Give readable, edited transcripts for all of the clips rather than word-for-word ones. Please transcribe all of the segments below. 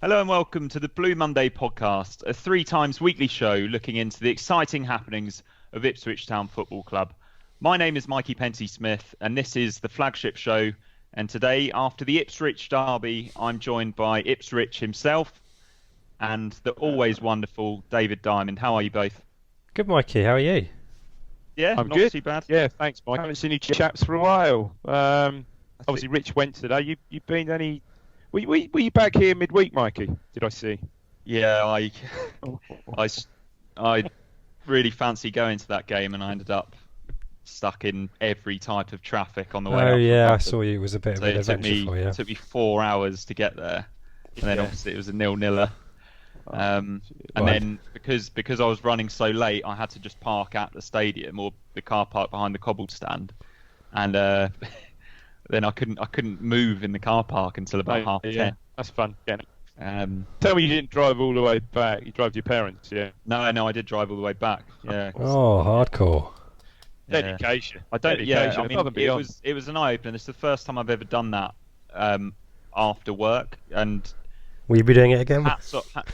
Hello and welcome to the Blue Monday podcast, a 3 times weekly show looking into the exciting happenings of Ipswich Town Football Club. My name is Mikey Pensy-Smith and this is the flagship show. And today, after the Ipswich derby, I'm joined by Ipswich himself and the always wonderful David Diamond. How are you both? Good, Mikey. How are you? Yeah, I'm not good. too bad. Yeah, thanks, Mike. I haven't seen you chaps for a while. Obviously, Rich went today. You been any? Were you back here midweek, Mikey? Did I see? Yeah, I really fancy going to that game, and I ended up stuck in every type of traffic on the way up. Oh yeah, I London. saw you. It was a bit of So an it adventure for you. It took me 4 hours to get there, and then obviously it was a 0-0. And then because I was running so late, I had to just park at the stadium or the car park behind the cobbled stand, and then I couldn't move in the car park until about 10:30. That's fun. Yeah. Tell me you didn't drive all the way back. You drove your parents, yeah? No, I did drive all the way back. Yeah. Oh, hardcore. Dedication. I don't. Yeah, I mean, beyond. it was an eye opener. It's the first time I've ever done that after work, and Will you be doing it again?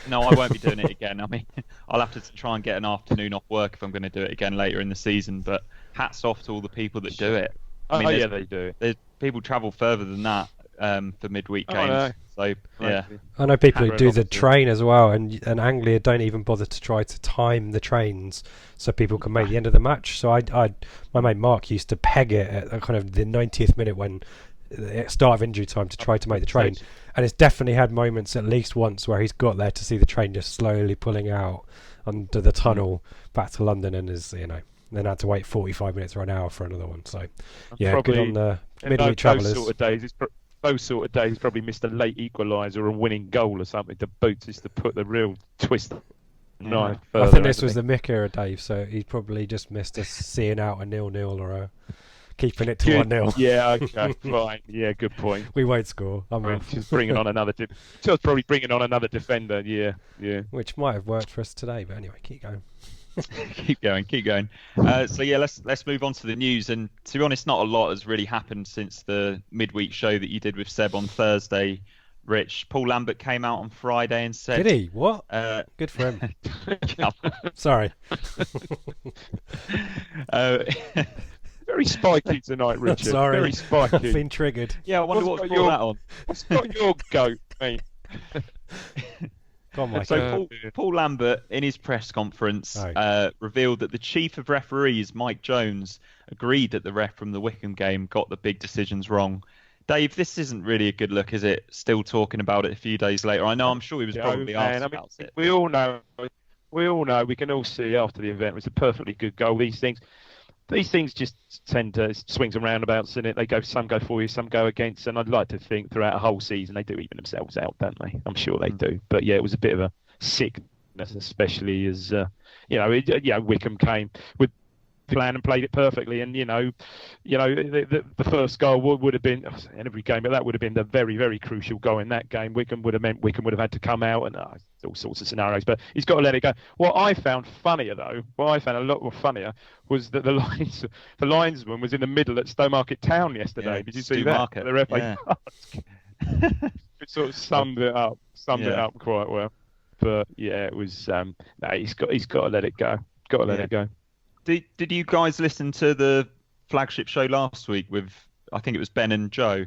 no, I won't be doing it again. I mean, I'll have to try and get an afternoon off work if I'm going to do it again later in the season. But hats off to all the people that do it. I mean, yeah, they do. People travel further than that for midweek games. No. So yeah, I know people who do the train as well, and Anglia don't even bother to try to time the trains so people can make the end of the match. So my mate Mark used to peg it at kind of the 90th minute when the start of injury time to try to make the train, and it's definitely had moments at least once where he's got there to see the train just slowly pulling out under the tunnel back to London, and then had to wait 45 minutes or an hour for another one. So yeah, Probably, good on the midweek travellers. Those sort of days, probably missed a late equaliser or a winning goal or something to boot, just to put the real twist. Knife I think this was the Mick era, Dave, so he probably just missed us seeing out a 0-0 or a keeping it to 1-0. Yeah, okay, fine. Yeah, good point. We won't score. Just bringing on another. Just probably bringing on another defender. Yeah. Which might have worked for us today, but anyway, keep going. keep going. So yeah, let's move on to the news. And to be honest, not a lot has really happened since the midweek show that you did with Seb on Thursday. Rich, Paul Lambert came out on Friday and said, "Did he? What? Good for him." Sorry. Very spiky tonight, Richard. Sorry. Very spiky. I've been triggered. Yeah, I wonder what's brought that on. What's got your goat, mate? Go on, Mike. So Paul Lambert, in his press conference, revealed that the chief of referees, Mike Jones, agreed that the ref from the Wycombe game got the big decisions wrong. Dave, this isn't really a good look, is it? Still talking about it a few days later. I'm sure he was probably asked about it. We all know. We can all see after the event it was a perfectly good goal. These things just tend to swings and roundabouts in it. Some go for you, some go against, and I'd like to think throughout a whole season they do even themselves out, don't they? I'm sure they do. But yeah, it was a bit of a sickness, especially as Wycombe came with plan and played it perfectly, and the first goal would have been in every game, but that would have been the very, very crucial goal in that game. Wycombe would have had to come out, and all sorts of scenarios, but he's got to let it go. What I found a lot more funnier was that the linesman was in the middle at Stowmarket Town yesterday. Did you see that? The FA it sort of summed it up quite well. But yeah, it was he's got to let it go. Let it go. Did you guys listen to the flagship show last week with, I think it was Ben and Joe?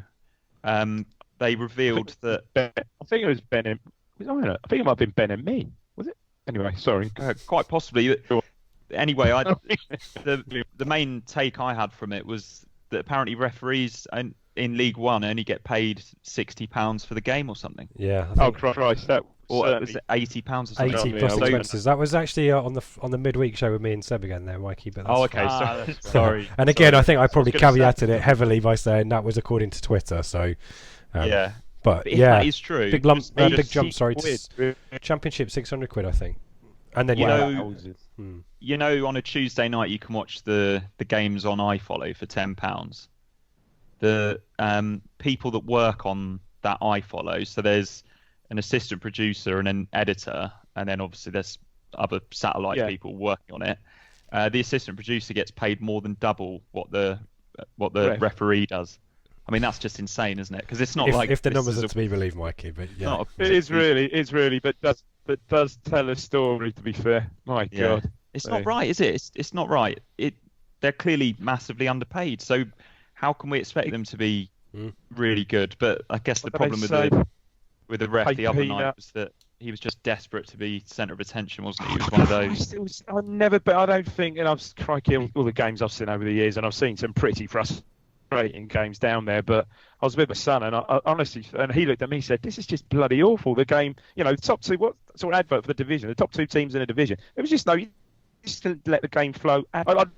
They revealed that... I think it was Ben and... I think it might have been Ben and me. Was it? Anyway, sorry. Quite possibly. Anyway, the main take I had from it was that apparently referees in League One only get paid £60 for the game or something. Yeah. Oh, Christ, that... Or was it £80 or something? 80 plus expenses. That was actually on the midweek show with me and Seb again there, Mikey. But okay. Sorry. And again, I think I probably caveated it heavily by saying that was according to Twitter. So yeah. But yeah, that is true. Big jump. Sorry, to Championship £600, I think. And then on a Tuesday night you can watch the games on iFollow for £10. The people that work on that iFollow, so there's an assistant producer and an editor, and then obviously there's other satellite people working on it. The assistant producer gets paid more than double what the referee does. I mean, that's just insane, isn't it? Because it's not if the numbers are to be believed, Mikey. But yeah, it is really, but does tell a story. To be fair, my God, it's not right, is it? It's not right. They're clearly massively underpaid. So how can we expect them to be really good? But I guess the problem with the ref the other night was that he was just desperate to be centre of attention, wasn't he? He was one of those. I don't think, and I've crikey all the games I've seen over the years, and I've seen some pretty frustrating games down there. But I was with my son, and I honestly, and he looked at me, and said, "This is just bloody awful." The game, the top two, what sort of advert for the division? The top two teams in a division. It was just just to let the game flow. I'd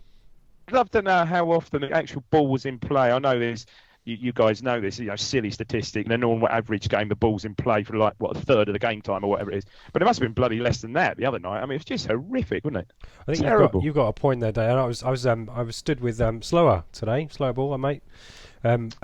love to know how often the actual ball was in play. I know there's. You guys know this, silly statistic. In a normal average game, the ball's in play for a third of the game time or whatever it is. But it must have been bloody less than that the other night. I mean, it was just horrific, wasn't it? I think you've got a point there, Dave. And I was stood with Slower today, Slower Ball, mate. And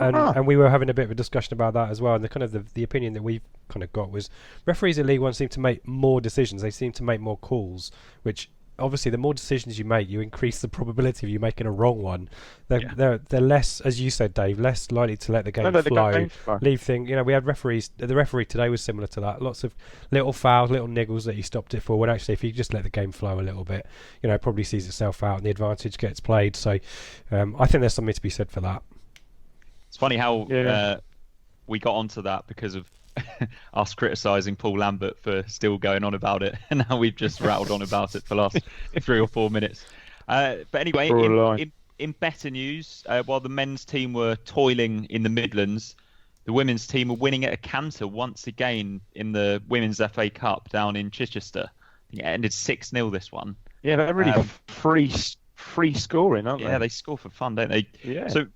we were having a bit of a discussion about that as well. And the kind of the opinion that we've kind of got was referees in League One seem to make more decisions. They seem to make more calls, which. Obviously, the more decisions you make, you increase the probability of you making a wrong one. They're less, as you said, Dave, less likely to let the game flow. Leave things. We had referees. The referee today was similar to that. Lots of little fouls, little niggles that he stopped it for. When actually, if you just let the game flow a little bit, it probably sees itself out and the advantage gets played. So, I think there's something to be said for that. It's funny how we got onto that because of us criticising Paul Lambert for still going on about it, and now we've just rattled on about it for the last 3 or 4 minutes. But anyway, in better news, while the men's team were toiling in the Midlands, the women's team were winning at a canter once again in the Women's FA Cup down in Chichester. I think it ended 6-0 this one. Yeah, they're really free scoring, aren't they? Yeah, they score for fun, don't they? Yeah. So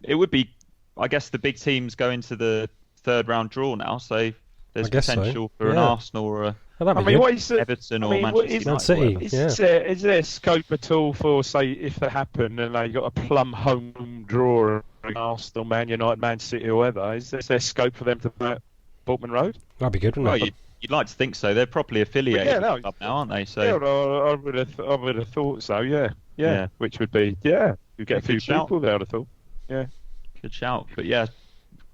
it would be, I guess, the big teams go into the third round draw now, so there's potential for an Arsenal or a Everton or Manchester City. Is there scope at all for, say, if that happened and they got a plum home draw against Arsenal, Man United, Man City, or whatever, is there scope for them to play at Boltman Road? That'd be good, wouldn't it? You'd like to think so. They're properly affiliated with the club now, aren't they? So I would have thought so. Yeah. Which would be you get a few people there. I'd have thought. Yeah. Good shout. But yeah.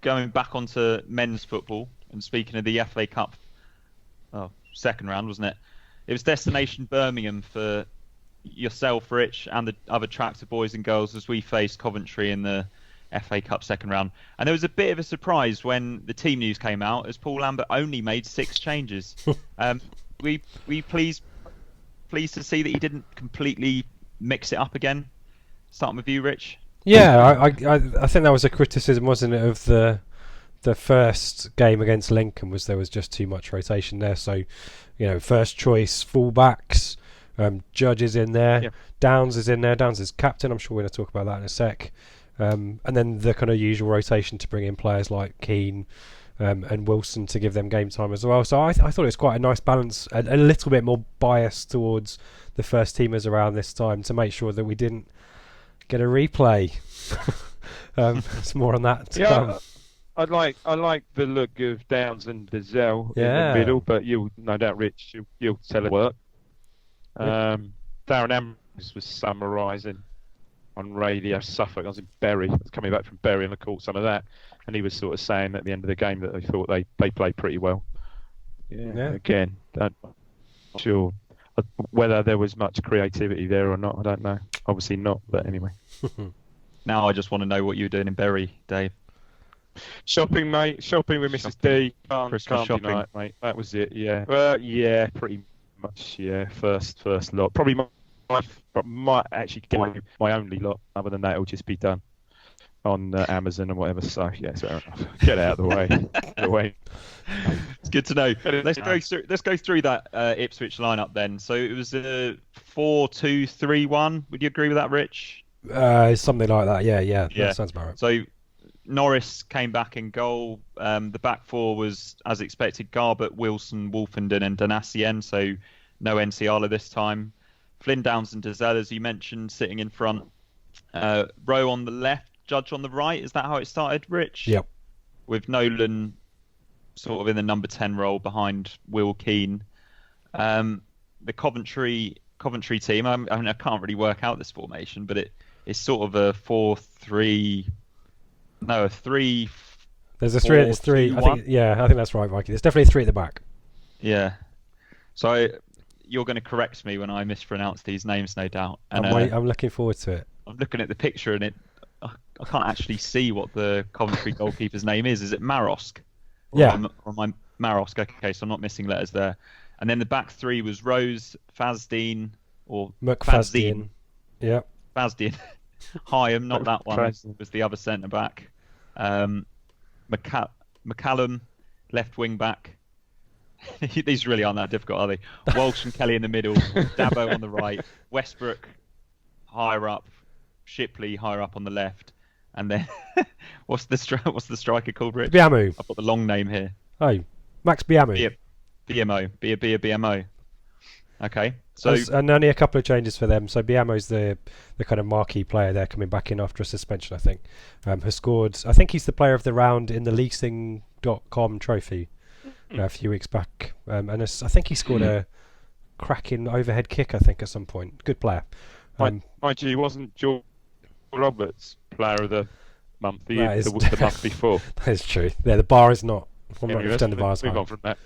Going back onto men's football and speaking of the FA Cup, second round, wasn't it? It was destination Birmingham for yourself, Rich, and the other tractor boys and girls as we faced Coventry in the FA Cup second round. And there was a bit of a surprise when the team news came out, as Paul Lambert only made 6 changes. We pleased to see that he didn't completely mix it up again. Starting with you, Rich. Yeah, I think that was a criticism, wasn't it, of the first game against Lincoln, was there was just too much rotation there. So, first choice fullbacks, Judge is in there, Downs is in there. Downs is captain. I'm sure we're going to talk about that in a sec. And then the kind of usual rotation to bring in players like Keane and Wilson to give them game time as well. So I thought it was quite a nice balance, a little bit more bias towards the first teamers around this time to make sure that we didn't get a replay. It's more on that to come. I like the look of Downs and Dazelle in the middle, but you'll no doubt, Rich, you'll tell it work. Darren Ambrose was summarising on Radio Suffolk. I was in Bury. I was coming back from Bury and I caught some of that, and he was sort of saying at the end of the game that they thought they played pretty well. Yeah. Again, I'm not sure whether there was much creativity there or not. I don't know. Obviously not, but anyway. Now I just want to know what you were doing in Bury, Dave. Shopping, mate. Shopping with Mrs. D. Christmas shopping, deny it, mate. That was it. Yeah. Well, yeah, pretty much. Yeah, first lot. Probably might actually get my only lot. Other than that, it'll just be done on Amazon and whatever. So yeah, fair enough. Get out of the way. It's good to know. Let's go through that Ipswich lineup then. So it was a 4-2-3-1. Would you agree with that, Rich? Something like that. Yeah. That sounds about right. So Norris came back in goal. The back four was, as expected, Garbett, Wilson, Wolfenden and Donacien. So no Nsiala this time. Flynn, Downs and Dazelle, as you mentioned, sitting in front. Rowe on the left, Judge on the right. Is that how it started, Rich? Yep. With Nolan sort of in the number 10 role behind Will Keane. The Coventry team, I mean, I can't really work out this formation, but it's sort of a 4-3... No, a 3. There's a 3. It's 3. I think that's right, Mikey. There's definitely 3 at the back. Yeah. So you're going to correct me when I mispronounce these names, no doubt. And I'm looking forward to it. I'm looking at the picture and I can't actually see what the Coventry goalkeeper's name is. Is it Marosk? Yeah. Or my Marosk. Okay, so I'm not missing letters there. And then the back 3 was Rose, Fazdeen, or McFazdeen. Yeah. Fazdeen. Hyam, not that one. Was the other centre back. McCallum, left wing back. These really aren't that difficult, are they? Walsh and Kelly in the middle. Dabo on the right. Westbrook higher up. Shipley higher up on the left. And then what's the striker called, Rich? Biamu. I've got the long name here. Oh, Max Biamu. BMO. Okay. So and only a couple of changes for them. So Biamo's the kind of marquee player there, coming back in after a suspension, I think. Has scored. I think he's the player of the round in the leasing.com trophy a few weeks back. And I think he scored a cracking overhead kick, I think, at some point. Good player. Mind you, wasn't George Roberts player of the month the month before? That is true. Yeah, the bar is not. I'm not pretend the bar's high. Move on from that.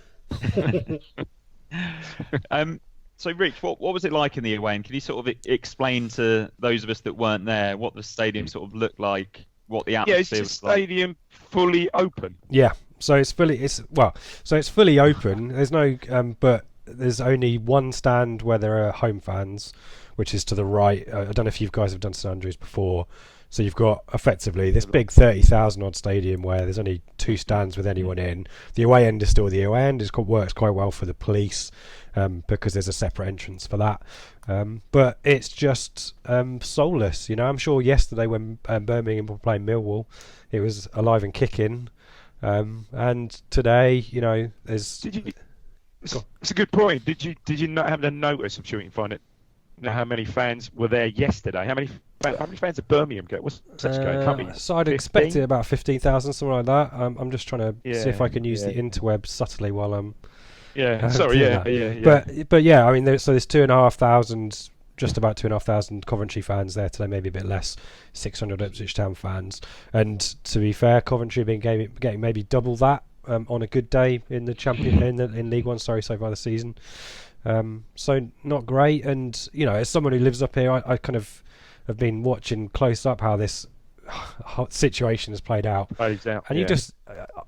So, Rich, what was it like in the away end? Can you sort of explain to those of us that weren't there what the stadium sort of looked like, what the atmosphere was like? Yeah, it's a stadium fully open. Yeah, so it's fully open. There's no, but there's only one stand where there are home fans, which is to the right. I don't know if you guys have done St Andrews before. So you've got effectively this big 30,000 odd stadium where there's only 2 stands with anyone in. The away end is still the away end. It works quite well for the police because there's a separate entrance for that. But it's just soulless. You know, I'm sure yesterday when Birmingham were playing Millwall, it was alive and kicking. And today, you know, there's. It's a good point. Did you not have the notice? I'm sure you can find it. How many fans were there yesterday? How many fans did Birmingham get? What's such going? So I'd expect it about 15,000, something like that. I'm just trying to see if I can use the interweb subtly while I'm. Yeah. But yeah, I mean, there's 2,500, just about 2,500 Coventry fans there today, maybe a bit less, 600 Ipswich Town fans. And to be fair, Coventry have been getting maybe double that on a good day in the in League One. So far this season. So not great, and you know, as someone who lives up here, I kind of have been watching close up how this situation has played out. And you just,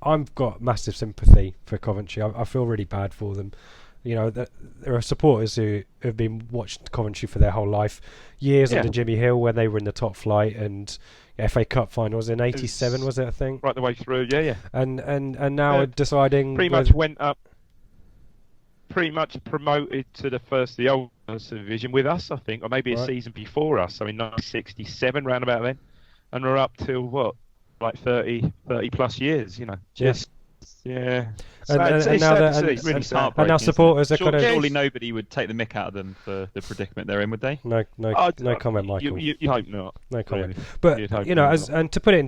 I've got massive sympathy for Coventry. I feel really bad for them. You know, there are supporters who have been watching Coventry for their whole life, years under Jimmy Hill when they were in the top flight, and FA Cup final was in '87, was it? I think right the way through. Yeah. And now deciding much went up. Pretty much promoted to the old division with us, I think, or maybe a season before us. I mean, 1967, round about then, and we're up till what, like 30 plus years, you know. And now supporters are kind of. Surely nobody would take the mick out of them for the predicament they're in, would they? No comment, Michael. You hope not. No comment. But you know, and to put it in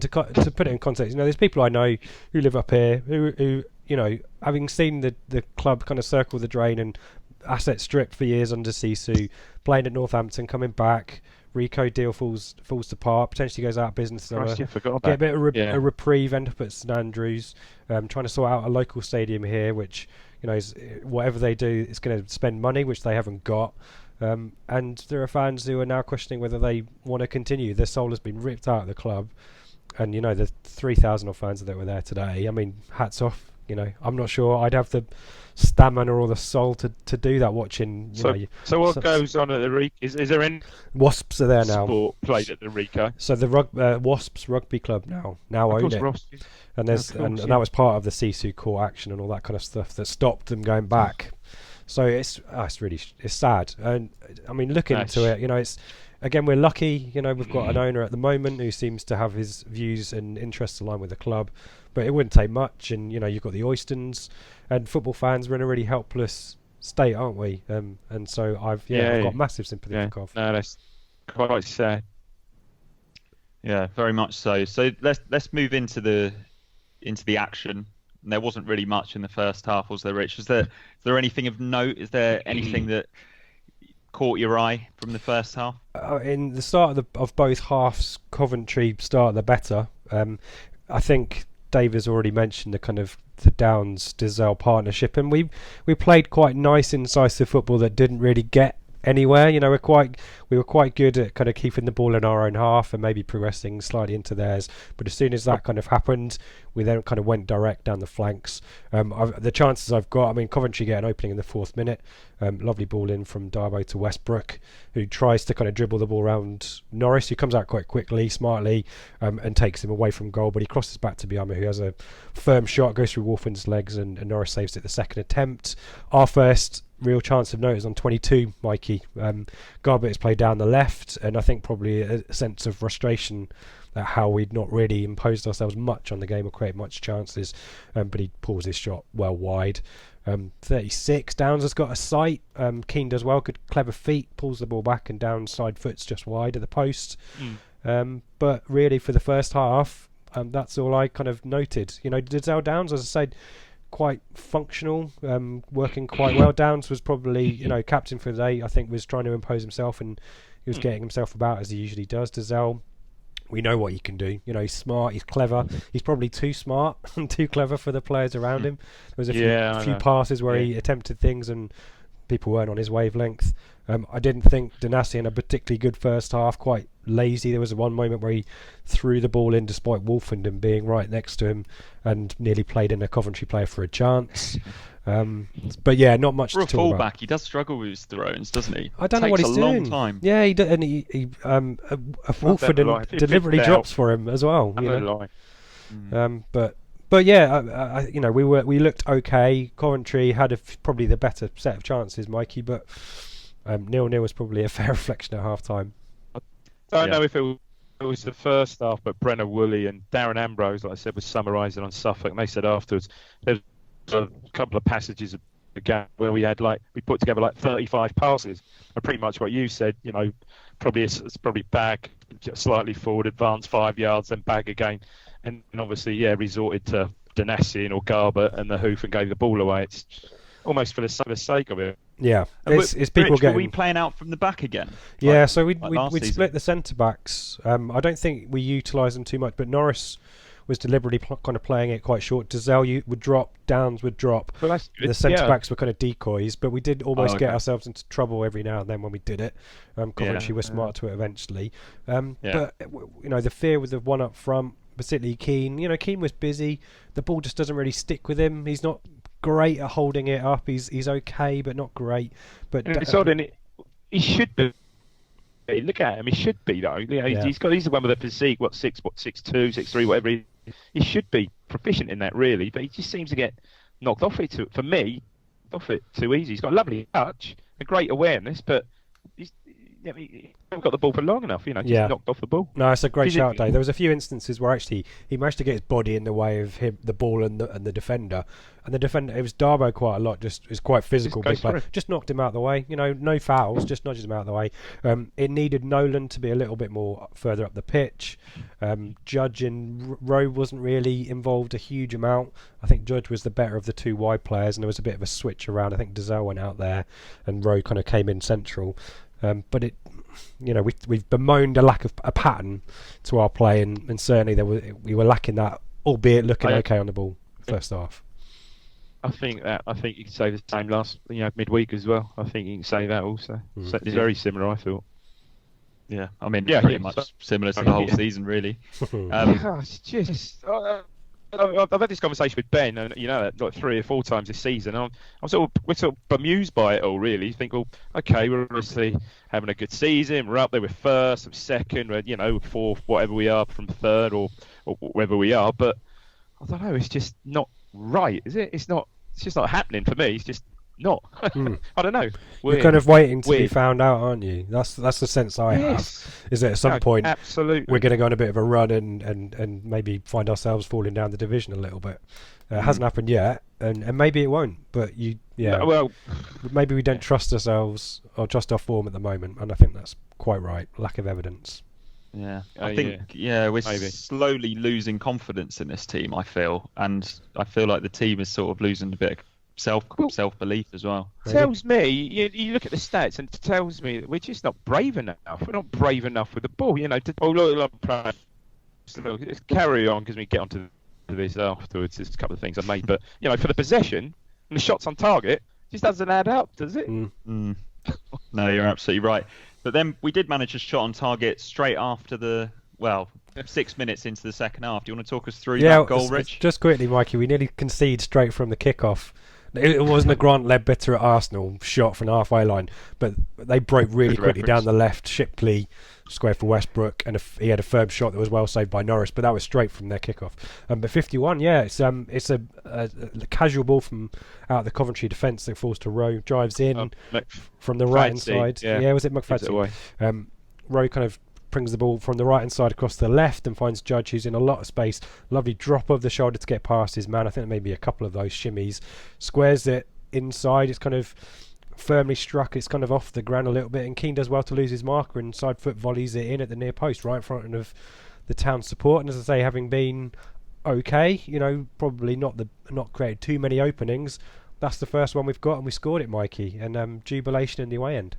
context, you know, there's people I know who live up here who you know, having seen the club kind of circle the drain and assets stripped for years under Sisu, playing at Northampton, coming back, Rico deal falls apart, potentially goes out of business. Get a bit of a reprieve, end up at St Andrews, trying to sort out a local stadium here, which, you know, is, whatever they do, it's going to spend money, which they haven't got. And there are fans who are now questioning whether they want to continue. Their soul has been ripped out of the club, and you know, the 3,000 odd fans that were there today. I mean, hats off. You know, I'm not sure I'd have the stamina or the soul to do that. Watching, so what goes on at the Rico? Is there any Wasps are there now? Sport played at the Rico. So the Wasps Rugby Club now own it, and that was part of the Sisu court action and all that kind of stuff that stopped them going back. So it's sad, and I mean, look into it. You know, it's. Again, we're lucky, you know, we've got an owner at the moment who seems to have his views and interests aligned with the club, but it wouldn't take much. And, you know, you've got the Oystons, and football fans, we're in a really helpless state, aren't we? And so I've got massive sympathy for Cov. No, that's quite sad. Yeah, very much so. So let's move into the action. And there wasn't really much in the first half, was there, Rich? Is there anything of note? Is there anything that caught your eye from the first half? In the start of both halves, Coventry started the better. I think Dave has already mentioned the kind of the Downs-Dizel partnership, and we played quite nice, incisive football that didn't really get anywhere. You know, we were quite good at kind of keeping the ball in our own half and maybe progressing slightly into theirs. But as soon as that kind of happened, we then kind of went direct down the flanks. The chances I've got, I mean, Coventry get an opening in the 4th minute. Lovely ball in from Darbo to Westbrook, who tries to kind of dribble the ball around Norris, who comes out quite quickly, smartly, and takes him away from goal. But he crosses back to Biama, who has a firm shot, goes through Wolfen's legs, and Norris saves it the second attempt. Our first real chance of note is on 22, Mikey. Garbett is played down the left, and I think probably a sense of frustration at how we'd not really imposed ourselves much on the game or created much chances, but he pulls his shot well wide. 36, Downs has got a sight. Keane does well, good clever feet, pulls the ball back, and Downs side foot's just wide of the post. But really for the first half, that's all I kind of noted. You know, Dizel Downs, as I said, quite functional, working quite well. Downs was probably, you know, captain for the day. I think was trying to impose himself, and he was getting himself about as he usually does. Dizel, we know what he can do. You know, he's smart, he's clever. He's probably too smart and too clever for the players around him. There was a few passes where he attempted things and people weren't on his wavelength. I didn't think Danasi in a particularly good first half, quite lazy. There was one moment where he threw the ball in despite Wolfenden being right next to him and nearly played in a Coventry player for a chance. But yeah, not much for to a talk fullback, about. He does struggle with his throw-ins, doesn't he? I don't know what he's doing. Takes a long time. Yeah, he Wolfenden deliberately drops for him as well. You know? But yeah, you know, we looked okay. Coventry had probably the better set of chances, Mikey, but 0-0 was probably a fair reflection at half time. I don't know if it was the first half, but Brenner Woolley and Darren Ambrose, like I said, was summarising on Suffolk, and they said afterwards there was a couple of passages of the game where we put together like 35 passes, and pretty much what you said, you know, it's probably back, slightly forward, advance 5 yards, then back again, and obviously, resorted to Danasi or Garbutt and the hoof and gave the ball away. It's almost for the sake of it. Yeah, it's people Rich, getting. Were we playing out from the back again? Yeah, so we'd season? split the centre backs. I don't think we utilised them too much, but Norris was deliberately kind of playing it quite short. Dizel would drop, Downs would drop. Well, the centre backs were kind of decoys, but we did almost get ourselves into trouble every now and then when we did it. Coventry were smart to it eventually. But you know, the fear with the one up front, particularly Keane. You know, Keane was busy. The ball just doesn't really stick with him. He's not great at holding it up. He's okay, but not great. But it's odd, and he should be. Look at him. He should be though. He's the one with the physique. 6'2", 6'3", whatever. He should be proficient in that really, but he just seems to get knocked off it too easy. He's got a lovely touch, a great awareness, but he hasn't got the ball for long enough. You know, just knocked off the ball. No, it's a great shout, Dave. There was a few instances where actually he managed to get his body in the way of the ball and the defender. And the defender, it was Darbo quite a lot. Just is quite physical, big player. Just knocked him out of the way. You know, no fouls, just nudges him out of the way. It needed Nolan to be a little bit more further up the pitch. Judge and Rowe wasn't really involved a huge amount. I think Judge was the better of the two wide players, and there was a bit of a switch around. I think Dizel went out there, and Rowe kind of came in central. But it, you know, we've bemoaned a lack of a pattern to our play, and certainly we were lacking that, albeit looking okay on the ball first half. I think you can say the same midweek as well. I think you can say that also. So it's very similar, I thought. Yeah, I mean, pretty much similar to the whole season, really. It's just. I've had this conversation with Ben, and you know, like 3 or 4 times this season. We're sort of bemused by it all, really. You think, well, okay, we're obviously having a good season. We're up there with first, second, we're fourth, whatever we are, from third or wherever we are. But I don't know. It's just not right, is it? It's just not happening for me. It's just not. I don't know. You're kind of waiting to be found out, aren't you? That's the sense I have. Is that at some point absolutely we're going to go on a bit of a run and maybe find ourselves falling down the division a little bit. It hasn't happened yet, and maybe it won't. But maybe we don't trust ourselves or trust our form at the moment, and I think that's quite right. Lack of evidence. Yeah, I think we're slowly losing confidence in this team. I feel like the team is sort of losing a bit of self-belief as well. Tells me, you look at the stats and it tells me that we're just not brave enough. We're not brave enough with the ball. You know, let's carry on because we get onto this afterwards. There's a couple of things I made, but for the possession and the shots on target, it just doesn't add up, does it? No, you're absolutely right. But then we did manage a shot on target straight after 6 minutes into the second half. Do you want to talk us through that goal, Rich? Just quickly, Mikey, we nearly conceded straight from the kickoff. It wasn't a Grant Ledbetter at Arsenal shot from the halfway line, but they broke really quickly down the left. Shipley squared for Westbrook, and he had a firm shot that was well saved by Norris, but that was straight from their kickoff. But 51, it's a casual ball from out of the Coventry defence that falls to Rowe, drives in from the right hand side. Yeah, was it McFadden? Rowe kind of brings the ball from the right hand side across the left and finds Judge, who's in a lot of space. Lovely drop of the shoulder to get past his man. I think maybe a couple of those shimmies. Squares it inside. It's kind of firmly struck. It's kind of off the ground a little bit, and Keane does well to lose his marker and side foot volleys it in at the near post right in front of the town support. And as I say, having been okay, probably not created too many openings, that's the first one we've got, and we scored it, Mikey, and jubilation in the away end.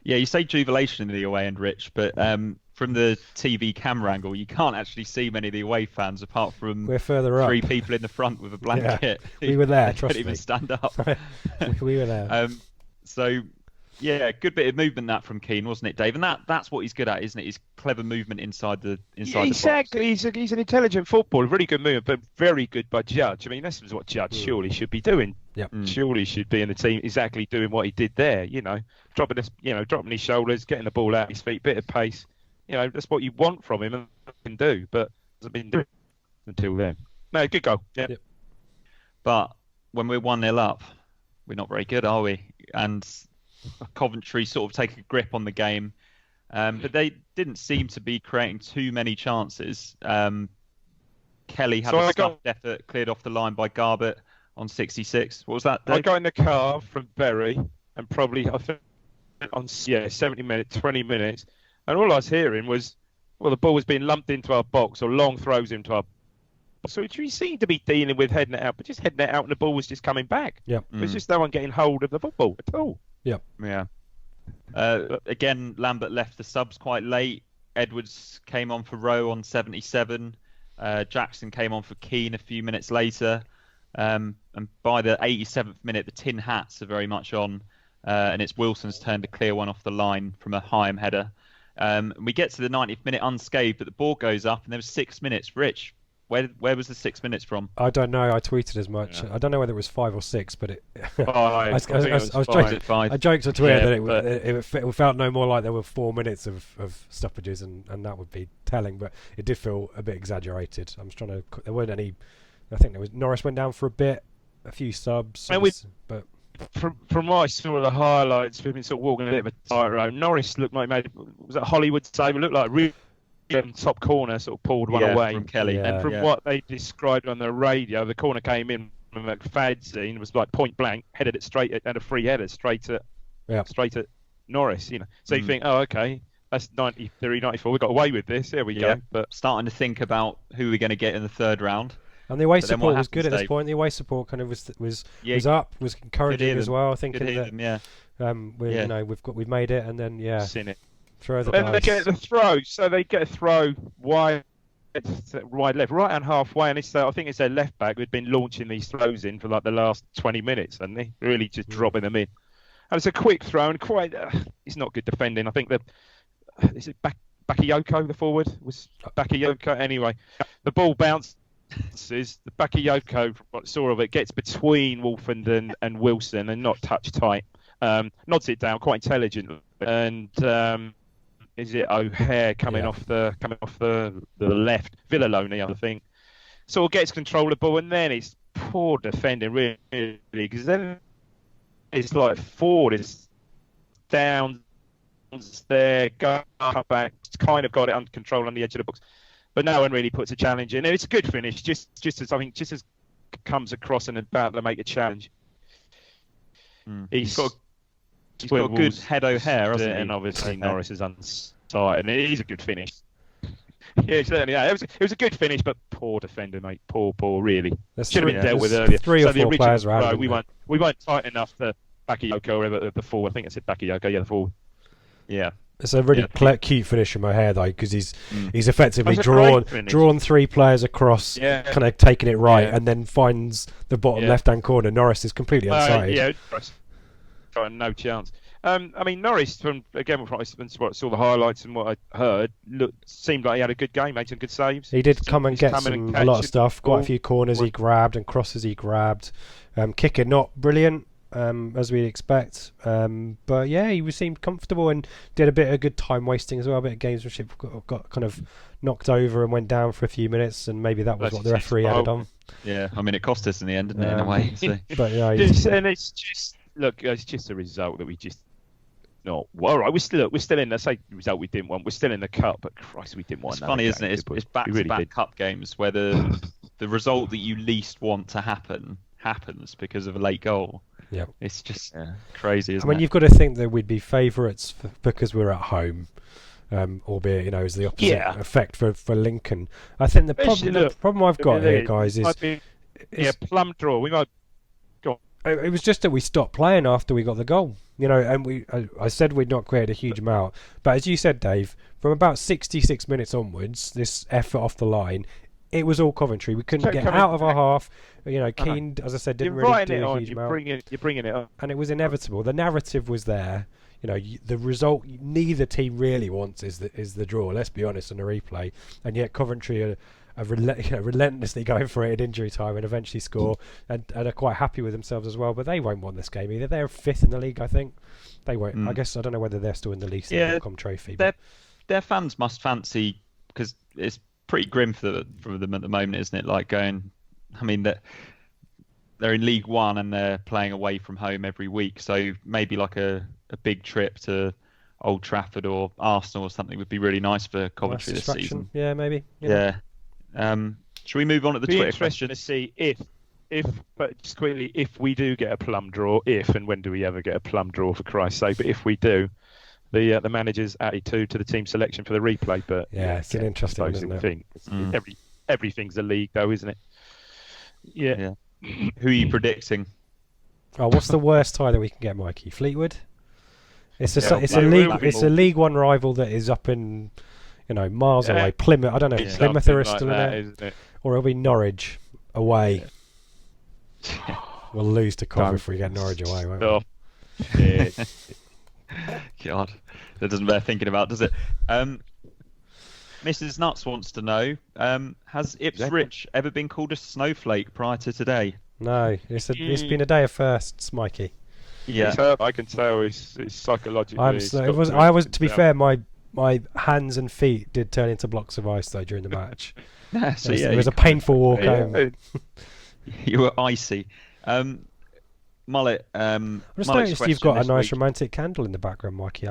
Yeah, you say jubilation in the away end, Rich, but from the TV camera angle, you can't actually see many of the away fans apart from we're further up. 3 people in the front with a blanket. Yeah, we were there, they couldn't even stand up. We were there. So, yeah, good bit of movement that from Keane, wasn't it, Dave? And that's what he's good at, isn't it? His clever movement inside the box. Exactly. He's an intelligent footballer, really good movement, but very good by Judge. I mean, this is what Judge surely should be doing. Yep. Surely should be in the team exactly doing what he did there. Dropping his shoulders, getting the ball out of his feet, bit of pace. That's what you want from him and can do, but hasn't been doing until then. No, good goal. Yeah. Yep. But when we're 1-0 up, we're not very good, are we? And Coventry sort of take a grip on the game, but they didn't seem to be creating too many chances. Kelly had a stuffed effort cleared off the line by Garbett on 66. What was that, Dave? I got in the car from Bury and probably, I think, on 70 minutes, 20 minutes, and all I was hearing was, the ball was being lumped into our box or long throws into our box. So we seemed to be dealing with heading it out, but just heading it out and the ball was just coming back. Yep. There was just no one getting hold of the football at all. Yep. Yeah. Again, Lambert left the subs quite late. Edwards came on for Rowe on 77. Jackson came on for Keane a few minutes later. And by the 87th minute, the Tin Hats are very much on. And it's Wilson's turn to clear one off the line from a Hyam header. We get to the 90th minute unscathed, but the ball goes up and there was 6 minutes. Rich, where was the 6 minutes from? I don't know. I tweeted as much. Yeah. I don't know whether it was 5 or 6, but it. I was joking. I joked on Twitter that it felt no more like there were 4 minutes of stoppages, and that would be telling. But it did feel a bit exaggerated. I'm just trying to. There weren't any. I think there was Norris went down for a bit, a few subs, but. From what I saw of the highlights, we've been sort of walking a bit of a tightrope. Norris looked like was it Hollywood save? It looked like really top corner, sort of pulled one away from Kelly. And from what they described on the radio, the corner came in from McFadden, was like point blank, headed it straight at a free header straight at Norris. So you think, oh, okay, that's 93, 94. We got away with this. There we go. But starting to think about who we're going to get in the third round. And the away support was good at this point. The away support kind of was up, was encouraging as well. I think we've made it, and then seen it. Throw the dice. And they get the throw, so they get a throw wide left, right and halfway, and I think it's their left back who'd been launching these throws in for like the last 20 minutes, hadn't they? Really just dropping them in. And it's a quick throw, and quite. It's not good defending. I think is it Bakayoko, the forward was Bakayoko. Anyway, the ball bounced. The Bakayoko, from what I saw of it, gets between Wolfenden and Wilson and not touch tight. Nods it down quite intelligently, and is it O'Hare coming off the left? Villaloni, I think. Sort of gets control of the ball, and then it's poor defending really, because then it's like forward is down there, go up back, kind of got it under control on the edge of the box. But no one really puts a challenge in. It's a good finish, just as comes across and about to make a challenge. He's got a good head O'Hare, hasn't he? And obviously Norris is unsighted, and it is a good finish. Yeah, certainly. Yeah. It was a good finish, but poor defender, mate. Poor, really. Should have been dealt with earlier. 3 or 4 players around. We weren't tight enough to Bakayoko or the forward. I think I said Bakayoko, the forward. Yeah. It's a really cute finish from O'Hare though, because he's effectively That's a drawn great finish. 3 players across, kind of taking it right, and then finds the bottom left-hand corner. Norris is completely unsighted. No chance. I mean, Norris, from what I saw the highlights and what I heard, seemed like he had a good game, made some good saves. He did come and get a lot of stuff. Quite a few corners he grabbed and crosses he grabbed. Kicking not brilliant, as we'd expect. But yeah, he seemed comfortable and did a bit of good time wasting as well. A bit of gamesmanship, got kind of knocked over and went down for a few minutes, and maybe that was what the referee added on. Yeah, I mean, it cost us in the end, didn't it, in a way? So. But yeah, and it's just it's just a result that we just. No, well, all right. We're still in. Let's say the result we didn't want. We're still in the cup, but Christ, we didn't want. It's funny, isn't it? It's back-to-back cup games where the result that you least want to happens because of a late goal. Yeah, it's just crazy, isn't it? I mean, you've got to think that we'd be favourites because we're at home, albeit it's the opposite effect for Lincoln. I think the problem I've got here, guys, is plum draw. We might. It was just that we stopped playing after we got the goal, and I said we'd not created a huge amount, but as you said, Dave, from about 66 minutes onwards, this effort off the line, it was all Coventry. We couldn't get out of our half. Keane, as I said, didn't really do a huge amount. You're bringing it up, and it was inevitable. The narrative was there. The result neither team really wants is the draw. Let's be honest on the replay, and yet Coventry are relentlessly going for it at injury time and eventually score and are quite happy with themselves as well. But they won't want this game either. They're 5th in the league, I think. They won't. I guess I don't know whether they're still in the league trophy. Their fans must fancy, because it's pretty grim for them at the moment, isn't it? Like going, I mean that they're in League One and they're playing away from home every week. So maybe like a big trip to Old Trafford or Arsenal or something would be really nice for Coventry this season. Yeah, maybe. Yeah. Should we move on to the Twitter question? To see but just quickly, if we do get a plum draw, and when do we ever get a plum draw, for Christ's sake? But if we do, the manager's attitude to the team selection for the replay. But it's an interesting one, isn't thing. Everything's a league, though, isn't it? Yeah. Who are you predicting? Oh, what's the worst tie that we can get, Mikey? Fleetwood. It's a League One rival that is up in. Miles away. Plymouth. I don't know if Plymouth are still in it, or it'll be Norwich away. We'll lose to Coventry if we get Norwich away, won't we? God, that doesn't bear thinking about, does it? Mrs. Nuts wants to know: has Ipswich ever been called a snowflake prior to today? No, it's been a day of firsts, Mikey. Yeah, I can tell it's psychologically. To be fair, my hands and feet did turn into blocks of ice though during the match. It was a painful walk home. You were icy. Mullet. I just noticed you've got a nice romantic candle in the background, Mikey.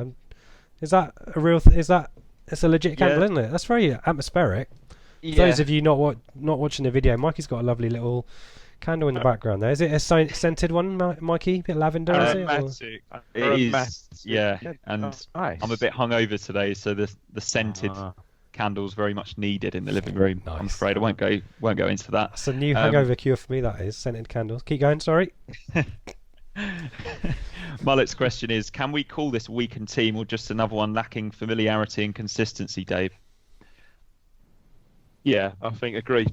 Is that a real? It's a legit candle, isn't it? That's very atmospheric. For those of you not watching the video, Mikey's got a lovely little candle in the background there. Is it a scented one, Mikey? A bit lavender, is it? It is, yeah. And nice. I'm a bit hungover today, so the scented candle's very much needed in the living room. Nice. I'm afraid I won't go into that. That's a new hangover cure for me, that is, scented candles. Keep going, sorry. Mullet's question is, can we call this a weakened team or just another one lacking familiarity and consistency, Dave? Yeah, I think agree.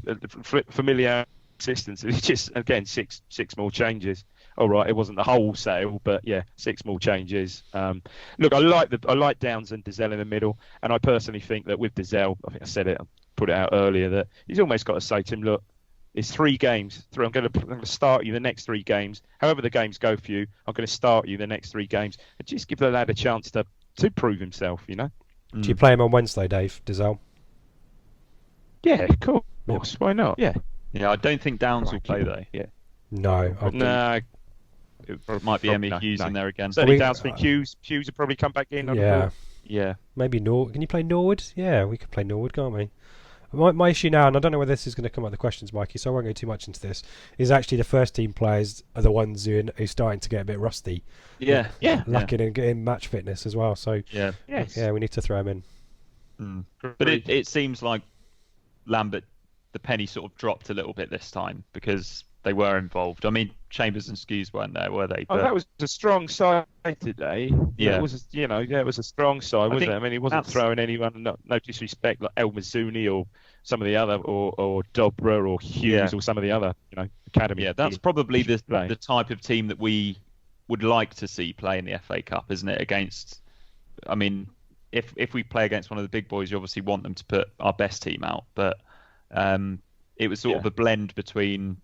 Familiarity. Consistency. It's just again six small changes. All right, it wasn't the wholesale, but 6 small changes. Look, I like Downs and Dizelle in the middle, and I personally think that with Dizelle, I think I said it, I put it out earlier, that he's almost got to say to him, look, it's 3 games. I'm going to start you the next 3 games. However the games go for you, I'm going to start you the next 3 games, and just give the lad a chance to prove himself. Do you play him on Wednesday, Dave? Dizelle? Yeah, of course. Why not? Yeah. Yeah, I don't think Downs will play though. Yeah. No. It might be Emmy Hughes in there again. Certainly Downs. Think Hughes will probably come back in. Yeah. Maybe Can you play Norwood? Yeah, we could play Norwood, can't we? My issue now, and I don't know whether this is going to come up with the questions, Mikey, so I won't go too much into this, is actually the first team players are the ones who are starting to get a bit rusty. Yeah. Lacking in match fitness as well. So we need to throw them in. But it seems like Lambert, the penny sort of dropped a little bit this time, because they were involved. I mean, Chambers and Skews weren't there, were they? That was a strong side today. Yeah, it was. It was a strong side, wasn't it? I mean, he wasn't throwing anyone. No disrespect, like El Mazzuni or some of the other, or Dobra or Hughes or some of the other, academy. Yeah, that's probably the type of team that we would like to see play in the FA Cup, isn't it? Against, I mean, if we play against one of the big boys, you obviously want them to put our best team out, but it was sort of a blend between.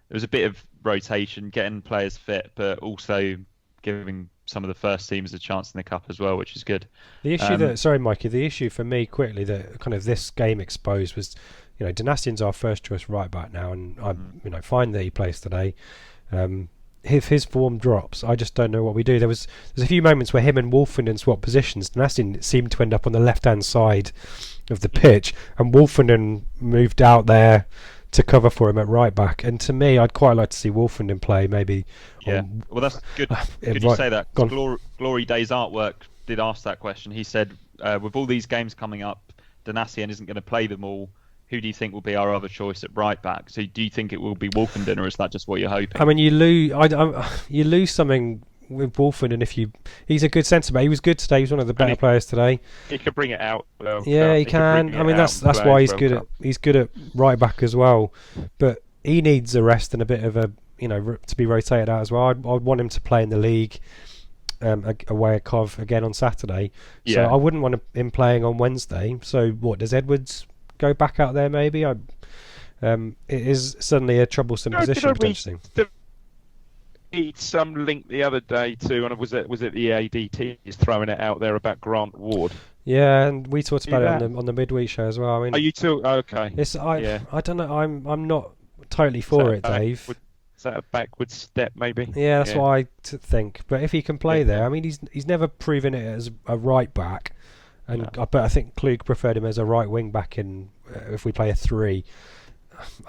There was a bit of rotation, getting players fit, but also giving some of the first teams a chance in the cup as well, which is good. The issue sorry, Mikey, the issue for me quickly that kind of this game exposed was, Dynastian's our first choice right back now, and I'm fine that he plays today. If his form drops, I just don't know what we do. There's a few moments where him and Wolfenden swapped positions. Dynastian seemed to end up on the left hand side of the pitch, and Wolfenden moved out there to cover for him at right back. And to me, I'd quite like to see Wolfenden play maybe. Yeah, well, that's good. Good you say that. Glory Days Artwork did ask that question. He said, with all these games coming up, Dynastian isn't going to play them all. Who do you think will be our other choice at right back? So do you think it will be Wolfenden, or is that just what you're hoping? I mean, you lose something with Wolfenden he's a good centre back. He was good today. He's one of the better players today. He can bring it out. Yeah, he can. I mean, that's why he's good at right back as well. But he needs a rest and a bit of a to be rotated out as well. I'd want him to play in the league away at Cov again on Saturday. Yeah. So I wouldn't want him playing on Wednesday. So what does Edwards go back out there? Maybe it is suddenly a troublesome position potentially. Some link the other day to, and was it the ADT is throwing it out there about Grant Ward? Yeah, and we talked about it on the midweek show as well. I mean, are you too okay? I don't know. I'm not totally for it, Dave. Is that a backward step, maybe? Yeah, that's what I think. But if he can play there, I mean, he's never proven it as a right back, and but I think Klug preferred him as a right wing back if we play a 3.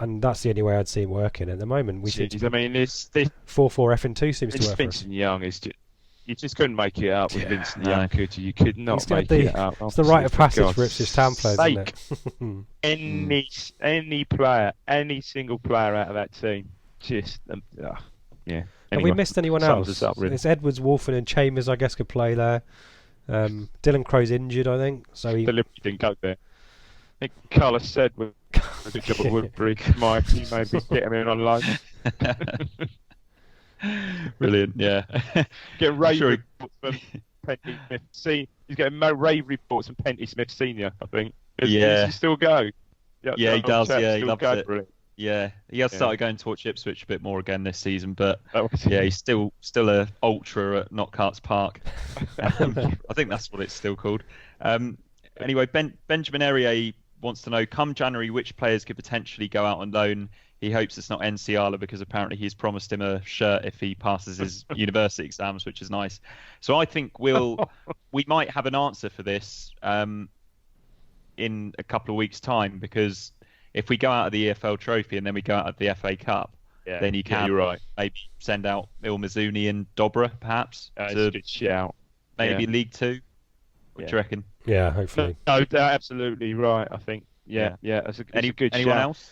And that's the only way I'd see him working at the moment. We I mean, this 4-4-2 seems to work. Vincent Young is just, you just couldn't make it up with Vincent Young, could you? You could not make it up. It's the rite of passage for Ipswich Town players, isn't it? Any player, any single player out of that team, just yeah. Anyway, have we missed anyone else? Really. It's Edwards, Wolfen, and Chambers. I guess could play there. Dylan Crow's injured, I think. So he deliberately didn't go there. I think Carlos said with a good job at Woodbury, Mikey, maybe get him in on loan. Brilliant, yeah. Get rave reports from Penty Smith. He's getting rave reports from Penty Smith Senior, I think. Does he still go? Yeah, he does. Yeah, he loves it. Brilliant. Yeah, he has started going to watch Ipswich a bit more again this season, but he's still a ultra at Knockharts Park. I think that's what it's still called. Anyway, Benjamin Aurier wants to know, come January, which players could potentially go out on loan. He hopes it's not Nsiala because apparently he's promised him a shirt if he passes his university exams, which is nice. So I think we might have an answer for this in a couple of weeks' time, because if we go out of the EFL Trophy and then we go out of the FA Cup, then you can maybe send out Il Mazzuni and Dobra, perhaps. That's a good shout. Maybe League Two. What do you reckon? Yeah, hopefully. No, absolutely right, I think. Yeah. That's a good anyone shout. Else?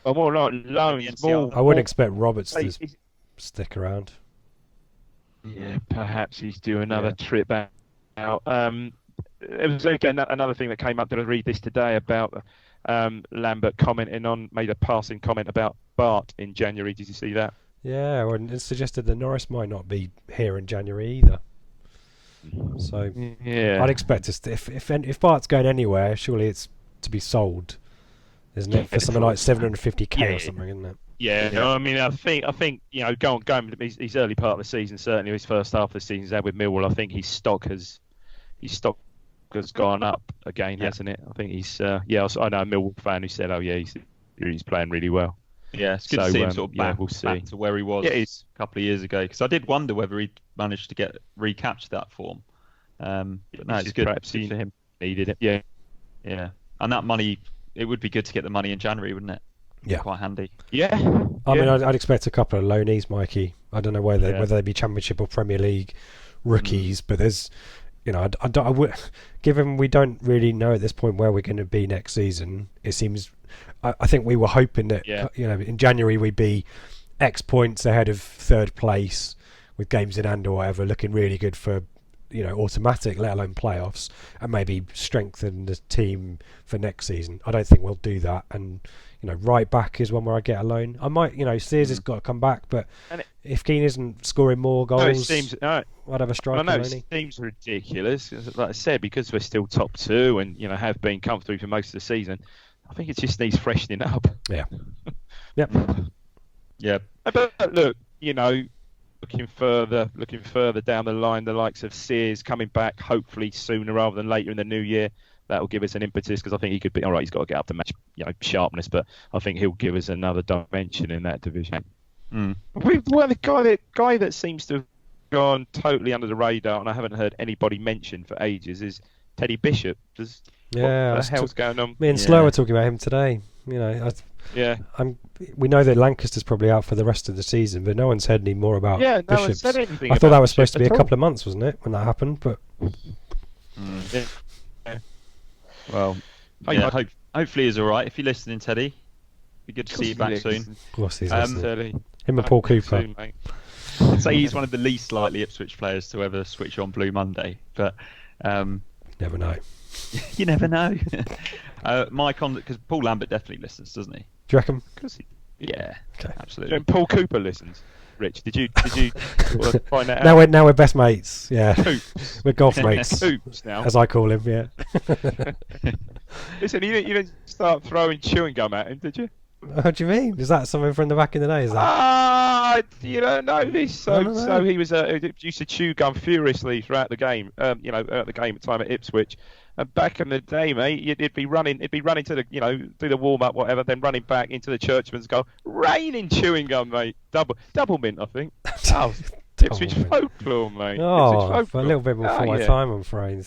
Oh, more like loans. I wouldn't expect Roberts to stick around. Yeah, perhaps he's due another trip out. It was again another thing that came up. Did I read this today about Lambert made a passing comment about Bart in January? Did you see that? Yeah, and it suggested that Norris might not be here in January either. So I'd expect us to, if Bart's going anywhere, surely it's to be sold, isn't it? For something like 750k or something, isn't it? Yeah. No, I mean, I think going his early part of the season, certainly his first half of the season he's had with Millwall, I think his stock has gone up again, hasn't it? I think he's I know a Millwall fan who said, he's playing really well. Yeah, it's good to see him sort of back to where he was a couple of years ago, because I did wonder whether he'd managed to recapture that form. But no, it's good. Perhaps he needed it. Yeah. And that money, it would be good to get the money in January, wouldn't it? Yeah. Quite handy. Yeah. I mean, I'd expect a couple of loanees, Mikey. I don't know whether they be Championship or Premier League rookies, but there's, I would, given we don't really know at this point where we're going to be next season, it seems I think we were hoping that in January we'd be X points ahead of third place with games in hand or whatever, looking really good for automatic, let alone playoffs, and maybe strengthen the team for next season. I don't think we'll do that, and right back is one where I get a loan. I might, Sears has got to come back, but if Keane isn't scoring more goals, I'd have a striker. I know it seems ridiculous, like I said, because we're still top two and have been comfortable for most of the season. I think it just needs freshening up. Yeah. Yep. Yeah. But look, looking further down the line, the likes of Sears coming back, hopefully sooner rather than later in the new year. That will give us an impetus, because I think he could be all right. He's got to get up to match, sharpness, but I think he'll give us another dimension in that division. Well, the guy that seems to have gone totally under the radar, and I haven't heard anybody mention for ages, is Teddy Bishop. What the hell's going on? Me and Slow were talking about him today. We know that Lancaster's probably out for the rest of the season, but no one's heard any more about Bishop. No one said anything. I thought that was supposed to be a couple of months, wasn't it, when that happened? But well, hopefully he's all right. If you're listening, Teddy, be good to see you back soon. Of course he's listening. Him and Paul Cooper. Soon, mate. I'd say he's one of the least likely Ipswich players to ever switch on Blue Monday, but never know. You never know. Because Paul Lambert definitely listens, doesn't he? Do you reckon? Yeah, okay. Absolutely. And Paul Cooper listens. Rich, did you find that out? Now we're best mates. Yeah, Coops. We're golf mates. Coops now, as I call him. Yeah. Listen, you didn't start throwing chewing gum at him, did you? What do you mean? Is that something from the back in the day? Is that? You don't know this. So he was used to chew gum furiously throughout the game. At the game time at Ipswich. And back in the day, mate, it'd be running to the, do the warm up, whatever, then running back into the Churchman's goal, raining chewing gum, mate. Double mint, I think. Oh, Ipswich folklore, mate. Oh, for a little bit before my time, I'm afraid.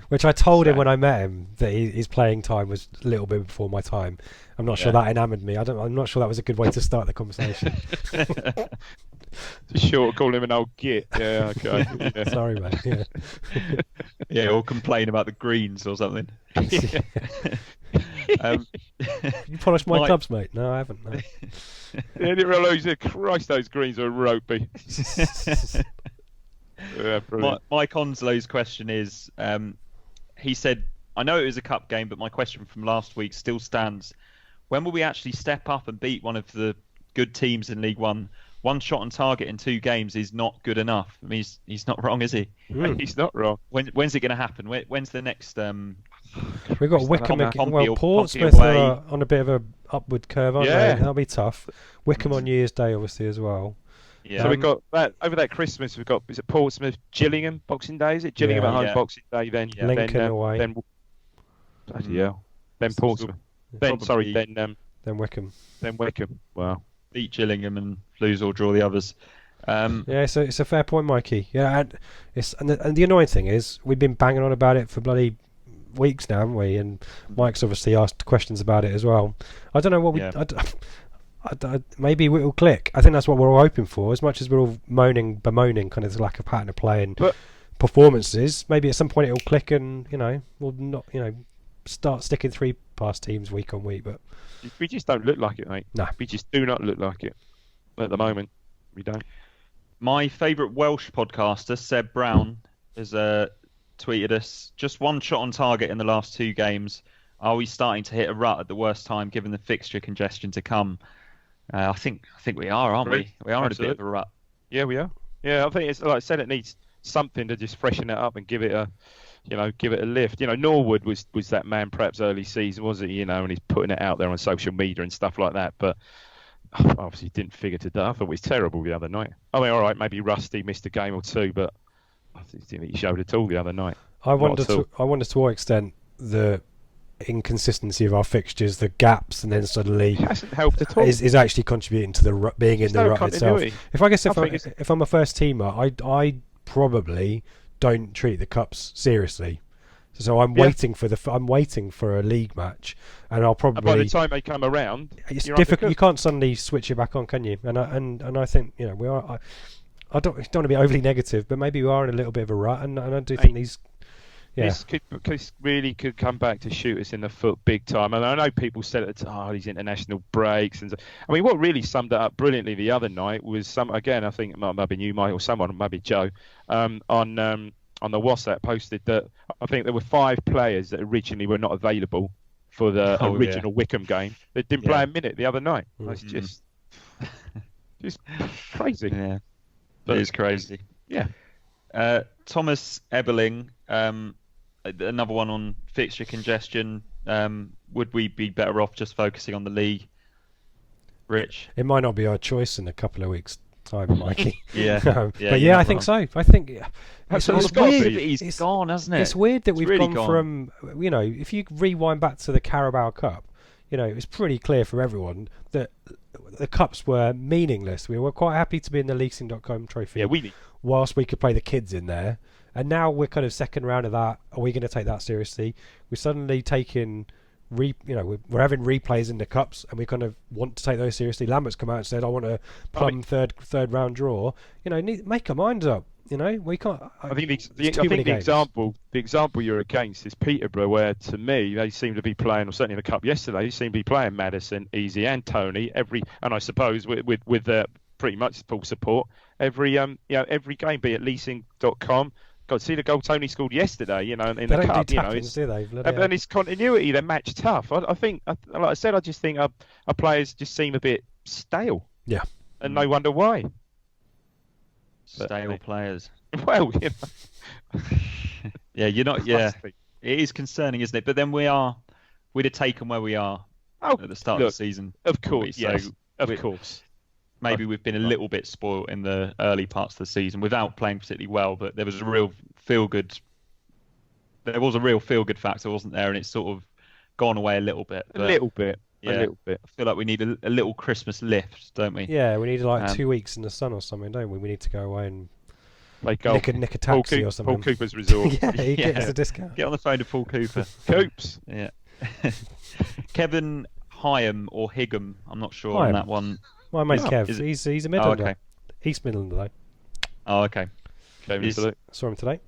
Which I told him when I met him that his playing time was a little bit before my time. I'm not sure that enamoured me. I'm not sure that was a good way to start the conversation. Sure, call him an old git. Yeah, okay. Yeah. Sorry, mate. Yeah. Yeah, or complain about the greens or something. You polished my clubs, mate? No, I haven't. No. I didn't realise that. Christ, those greens are ropey. Mike Onslow's question is, he said, I know it was a cup game, but my question from last week still stands. When will we actually step up and beat one of the good teams in League One? One shot on target in 2 games is not good enough. I mean, he's not wrong, is he? He's not wrong. When's it going to happen? When's the next? We've got Wickham again. Well, Portsmouth are on a bit of a upward curve, aren't they? That'll be tough. Wickham on New Year's Day, obviously, as well. Yeah. So we've got that over that Christmas. We've got, is it Portsmouth, Gillingham, Boxing Day? Is it Gillingham at home, Boxing Day? Then Lincoln away. Then Portsmouth. Then Wickham. Then Wickham. Wow. Beat Gillingham and lose or draw the others. So it's a fair point, Mikey. Yeah, and the annoying thing is we've been banging on about it for bloody weeks now, haven't we? And Mike's obviously asked questions about it as well. I don't know what maybe it'll click. I think that's what we're all hoping for. As much as we're all bemoaning kind of the lack of pattern of play and performances, maybe at some point it'll click and we'll not start sticking 3 past teams week on week. But we just don't look like it, mate. No, we just do not look like it at the moment. We don't. My favourite Welsh podcaster, Seb Brown, has tweeted us, just 1 shot on target in the last 2 games. Are we starting to hit a rut at the worst time given the fixture congestion to come? I think we are, aren't we? We are in a bit of a rut. Yeah, we are. Yeah, I think it's like I said, it needs something to just freshen it up and give it a lift. Norwood was that man perhaps early season, was it? And he's putting it out there on social media and stuff like that. But obviously didn't figure today. I thought it was terrible the other night. I mean, all right, maybe Rusty missed a game or 2, but I think he showed it all the other night. I wonder to what extent the inconsistency of our fixtures, the gaps, and then suddenly it hasn't helped at all. Is actually contributing to the being in the rut itself. If I'm a first teamer, I probably don't treat the cups seriously. So I'm waiting for a league match, and I'll probably. And by the time they come around, it's difficult. You can't suddenly switch it back on, can you? And I think we are. I don't want to be overly negative, but maybe we are in a little bit of a rut, and I do think Yeah. This really could come back to shoot us in the foot big time. And I know people said at the time, these international breaks. And I mean, what really summed it up brilliantly the other night was I think it might have been you, Mike, or someone, maybe Joe, on the WhatsApp posted that I think there were 5 players that originally were not available for the original Wickham game that didn't play a minute the other night. That's just crazy. Yeah, but it is crazy. Yeah. Thomas Eberling, another one on fixture congestion. Would we be better off just focusing on the league, Rich? It might not be our choice in a couple of weeks' time, Mikey. I think so. I think it's weird. He's gone, hasn't it? It's weird that we've really gone from, if you rewind back to the Carabao Cup, it was pretty clear for everyone that the cups were meaningless. We were quite happy to be in the leasing.com trophy. Yeah, whilst we could play the kids in there. And now we're kind of second round of that. Are we going to take that seriously? We're suddenly taking, we're having replays in the cups, and we kind of want to take those seriously. Lambert's come out and said, "I want a plum third round draw." Make our minds up. We can't. I think the example you're against is Peterborough, where to me they seem to be playing, or certainly in the cup yesterday, they seem to be playing Maddison, Easy, and Tony and I suppose with pretty much full support every game, be it leasing.com. God, see the goal Tony scored yesterday, in the cup. Do they? And it's continuity. They're match tough. I think, like I said, I just think our players just seem a bit stale. Yeah. And no wonder why. Stale players. Well, yeah, you're not. Yeah, it is concerning, isn't it? But then we'd have taken where we are at the start of the season. Of course, yes. Of course. Maybe we've been a little bit spoiled in the early parts of the season without playing particularly well, but there was a real feel-good. There was a real feel-good factor, wasn't there? And it's sort of gone away a little bit. A little bit. I feel like we need a little Christmas lift, don't we? Yeah, we need 2 weeks in the sun or something, don't we? We need to go away and nick a taxi or something. Paul Cooper's resort. Yeah, he gets a discount. Get on the phone to Paul Cooper. Coops. Yeah. Kevin Hyam or Higham, I'm not sure Hyam. on that one. My mate Kev, he's a Midlander. Oh, okay. East Midlander though. Oh, okay. Saw him today.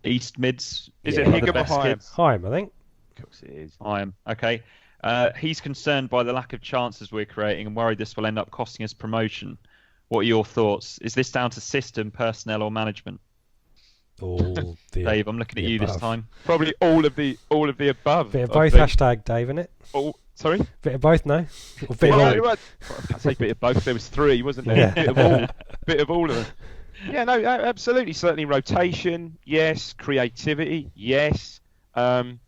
East Mids. Is it Higham or Hyam? Hyam, I think. Of course it is. Hyam. Okay. He's concerned by the lack of chances we're creating and worried this will end up costing us promotion. What are your thoughts? Is this down to system, personnel, or management? Dave, I'm looking at you this time. Probably all of the above. Bit of both. Hashtag Dave, innit? Sorry? Bit of both, no? Or bit of all? I can't say bit of both. There was 3, wasn't there? Yeah. Bit of all of them. Yeah, no, absolutely. Certainly rotation, yes. Creativity, yes. And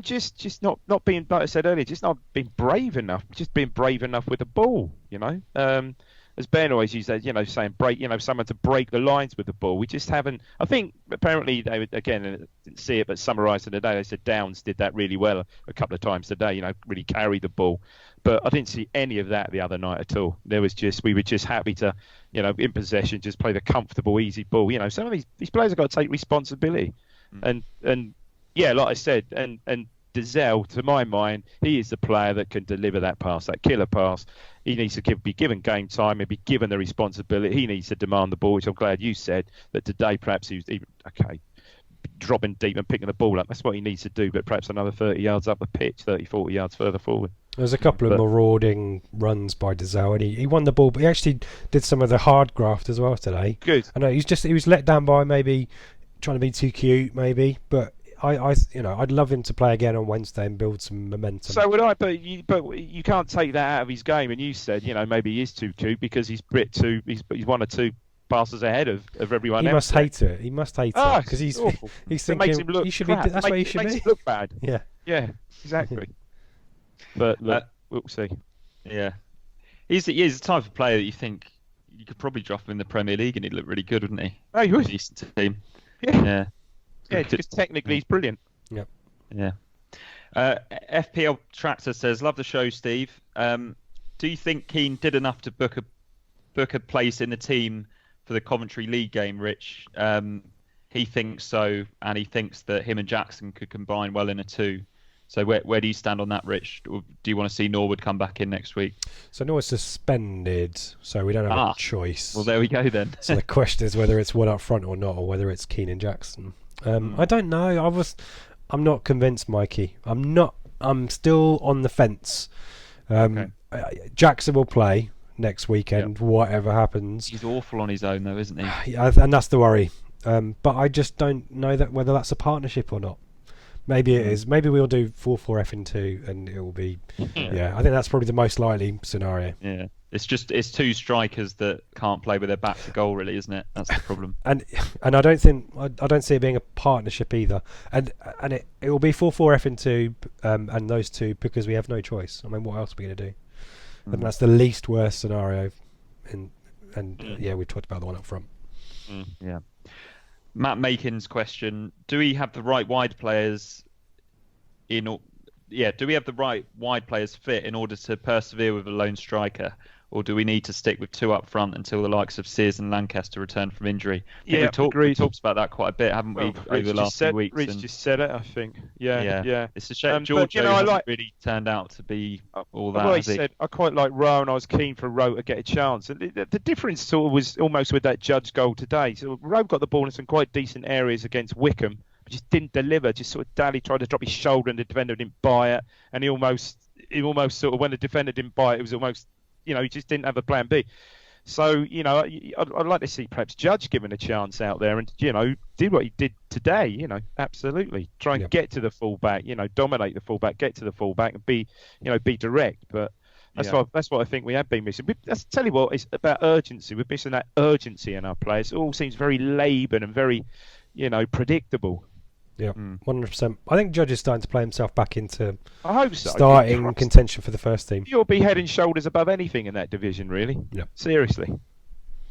just not being, like I said earlier, just not being brave enough. Just being brave enough with the ball, As Ben always used that, saying break, someone to break the lines with the ball. We just haven't. I think apparently they would, again, didn't see it, but summarising today, they said Downs did that really well a couple of times today. Really carried the ball, but I didn't see any of that the other night at all. We were just happy to, in possession, just play the comfortable, easy ball. Some of these players have got to take responsibility, and yeah, like I said, and Dizelle, to my mind, he is the player that can deliver that pass, that killer pass. He needs to be given game time and be given the responsibility. He needs to demand the ball, which I'm glad you said that today. Perhaps he was even dropping deep and picking the ball up. That's what he needs to do, but perhaps another 30 yards up the pitch, 30, 40 yards further forward. There's a couple of marauding runs by Dizelle, and he won the ball, but he actually did some of the hard graft as well today. Good. I know he was let down by maybe trying to be too cute, maybe, but I'd love him to play again on Wednesday and build some momentum. So would I, but you can't take that out of his game. And you said, maybe he is too cute because he's he's 1 or 2 passes ahead of everyone else. He must hate it. He must hate it because he's thinking makes him look he should crap. be. That's where he should be. Makes him look bad. Yeah, exactly. But look, we'll see. Yeah, he's the type of player that you think you could probably drop him in the Premier League and he'd look really good, wouldn't he? Oh, he would. Decent team. Yeah. Yeah, because technically he's brilliant. Yep. Yeah. FPL Tractor says, "Love the show, Steve. Do you think Keane did enough to book a place in the team for the Coventry League game, Rich?" He thinks so, and he thinks that him and Jackson could combine well in a 2. So where do you stand on that, Rich? Or do you want to see Norwood come back in next week? So Norwood's suspended, so we don't have a choice. Well, there we go then. So the question is whether it's one up front or not, or whether it's Keane and Jackson. I don't know. I'm not convinced, Mikey. I'm still on the fence. Okay. Jackson will play next weekend, whatever happens. He's awful on his own, though, isn't he? Yeah, and that's the worry. But I just don't know whether that's a partnership or not. Maybe it is. Maybe we'll do 4-4-F in 2, and it will be. Yeah, I think that's probably the most likely scenario. Yeah, it's two strikers that can't play with their back to goal, really, isn't it? That's the problem. And I don't see it being a partnership either. And it will be 4-4-F in 2, and those two, because we have no choice. I mean, what else are we going to do? And that's the least worst scenario. We talked about the one up front. Yeah. Matt Makin's question: do we have the right wide players fit in order to persevere with a lone striker, or do we need to stick with 2 up front until the likes of Sears and Lancaster return from injury? We talked about that quite a bit, haven't we, over the last few weeks? Rich just said it, I think. Yeah. It's a shame Giorgio hasn't really turned out to be all that. Well, he said, I quite like Rowe, and I was keen for Rowe to get a chance. And the difference sort of was almost with that Judge goal today. So Rowe got the ball in some quite decent areas against Wickham, but just didn't deliver. Just sort of Daly tried to drop his shoulder, and the defender didn't buy it. And he almost sort of, when the defender didn't buy it, it was almost, he just didn't have a plan B. So, I'd like to see perhaps Judge given a chance out there and, did what he did today, absolutely. Try and get to the fullback, dominate the fullback, get to the fullback and be direct. But that's what I think we have been missing. Let's tell you what, it's about urgency. We're missing that urgency in our players. It all seems very laboured and very, predictable. Yeah, 100%. I think Judge is starting to play himself back into I hope so. starting contention for the first team. You'll be head and shoulders above anything in that division, really. Yeah. Seriously.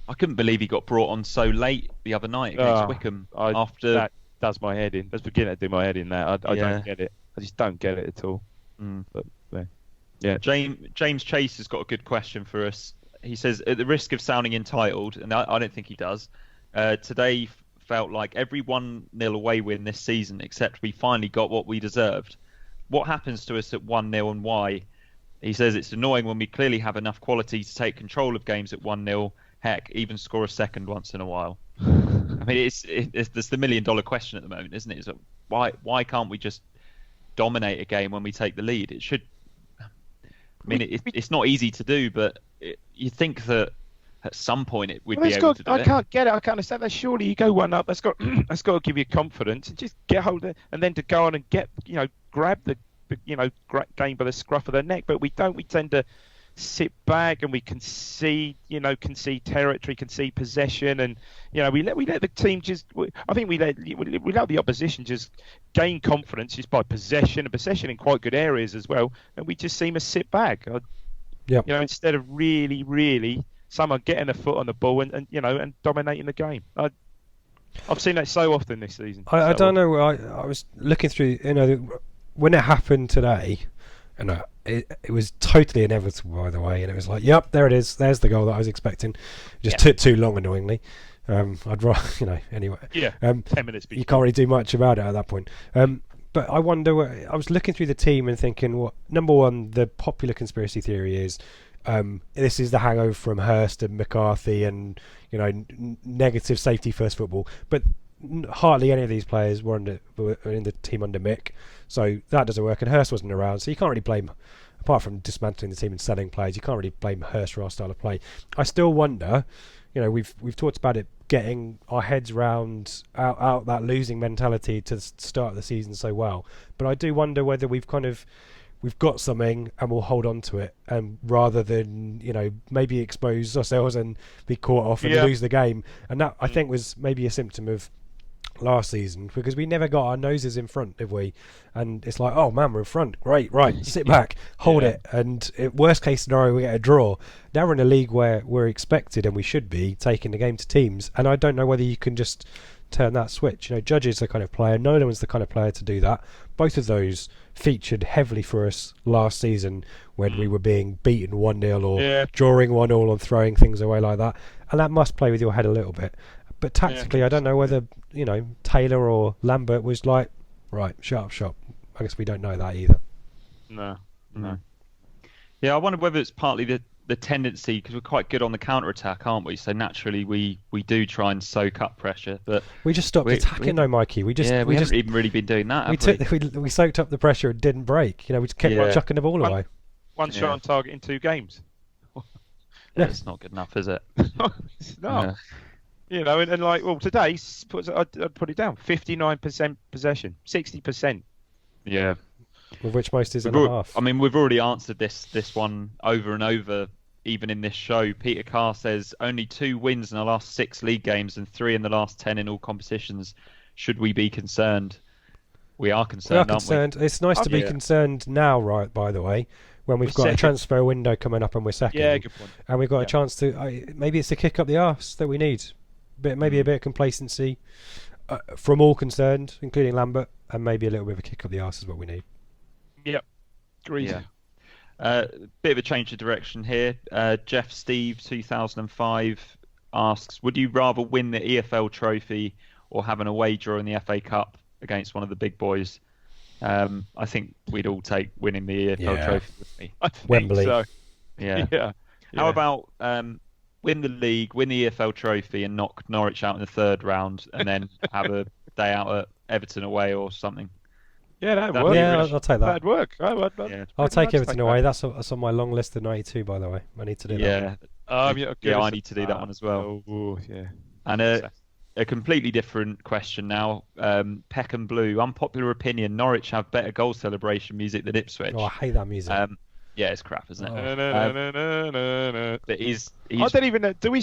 I couldn't believe he got brought on so late the other night against Wickham. That does my head in. That's beginning to do my head in that. I don't get it. I just don't get it at all. But, yeah. James Chase has got a good question for us. He says, at the risk of sounding entitled, and I don't think he does, today felt like every 1-0 away win this season, except we finally got what we deserved. What happens to us at 1-0 and why? He says it's annoying when we clearly have enough quality to take control of games at 1-0. Heck, even score a second once in a while. I mean, it's the $1 million question at the moment, isn't it? Is why can't we just dominate a game when we take the lead? It should. I mean, it's not easy to do, but you think that at some point we'd be able to do it. I can't get it. I can't understand that. Surely you go 1 up. That's got to give you confidence and just get hold of it, and then to go on and get grab the game by the scruff of the neck. But we don't. We tend to sit back and we concede territory, concede possession, and we let the team just. I think we let the opposition just gain confidence just by possession in quite good areas as well, and we just seem to sit back. Instead of really someone getting a foot on the ball and dominating the game. I've seen that so often this season. I don't know. I was looking through, when it happened today, and it was totally inevitable, by the way. And it was like, yep, there it is. There's the goal that I was expecting. It just took too long, annoyingly. I'd rather, anyway. Yeah. 10 minutes. You can't really do much about it at that point. But I wonder. I was looking through the team and thinking, well, number one, the popular conspiracy theory is. This is the hangover from Hurst and McCarthy and negative safety first football, but hardly any of these players were in the team under Mick, so that doesn't work. And Hurst wasn't around, so you can't really blame, apart from dismantling the team and selling players, you can't really blame Hurst for our style of play. I still wonder, we've talked about it, getting our heads round out that losing mentality to start the season so well, but I do wonder whether we've got something and we'll hold on to it, rather than maybe expose ourselves and be caught off and lose the game. And that I think was maybe a symptom of last season, because we never got our noses in front, did we? And it's like, oh man, we're in front, great, right, sit back, hold it, and worst case scenario we get a draw. Now we're in a league where we're expected, and we should be, taking the game to teams, and I don't know whether you can just turn that switch. Judge is the kind of player, Nolan's the kind of player to do that. Both of those featured heavily for us last season when we were being beaten 1-0 or drawing 1-1 and throwing things away like that, and that must play with your head a little bit. But tactically, I don't know whether Taylor or Lambert was like, right, shut up shop. I guess we don't know that either. No. Yeah, I wonder whether it's partly the tendency, because we're quite good on the counter attack, aren't we? So naturally we do try and soak up pressure, but we just stopped attacking though, Mikey. We haven't even really been doing that. We soaked up the pressure and didn't break. We just kept chucking the ball away. One shot on target in 2 games. It's not good enough, is it? It's not. And like, well, today I'd put it down. 59% possession, 60%. Yeah. Of which most is in a half. I mean, we've already answered this one over and over, even in this show. Peter Carr says only 2 wins in the last 6 league games and 3 in the last 10 in all competitions. Should we be concerned? We are concerned, aren't we? It's nice to be concerned now, right, by the way, when we've got a transfer window coming up and we're second. Yeah, good point. And we've got a chance to... maybe it's a kick up the arse that we need. Maybe a bit of complacency from all concerned, including Lambert, and maybe a little bit of a kick up the arse is what we need. Yep. Agreed. Yeah. Bit of a change of direction here. Jeff Steve 2005 asks, would you rather win the EFL trophy or have an away draw in the FA Cup against one of the big boys? I think we'd all take winning the EFL trophy with me. I think Wembley. So. Yeah. How about win the league, win the EFL trophy and knock Norwich out in the 3rd round and then have a day out at Everton away or something? Yeah, that'd work. Yeah, I'll take that. That'd work. I'll take Everton away. That's on my long list of 92, by the way. I need to do that. I need to do that one as well. Yeah. And a completely different question now. Peckham Blue, unpopular opinion, Norwich have better goal celebration music than Ipswich. Oh, I hate that music. Yeah, it's crap, isn't it? But I don't even know. Do we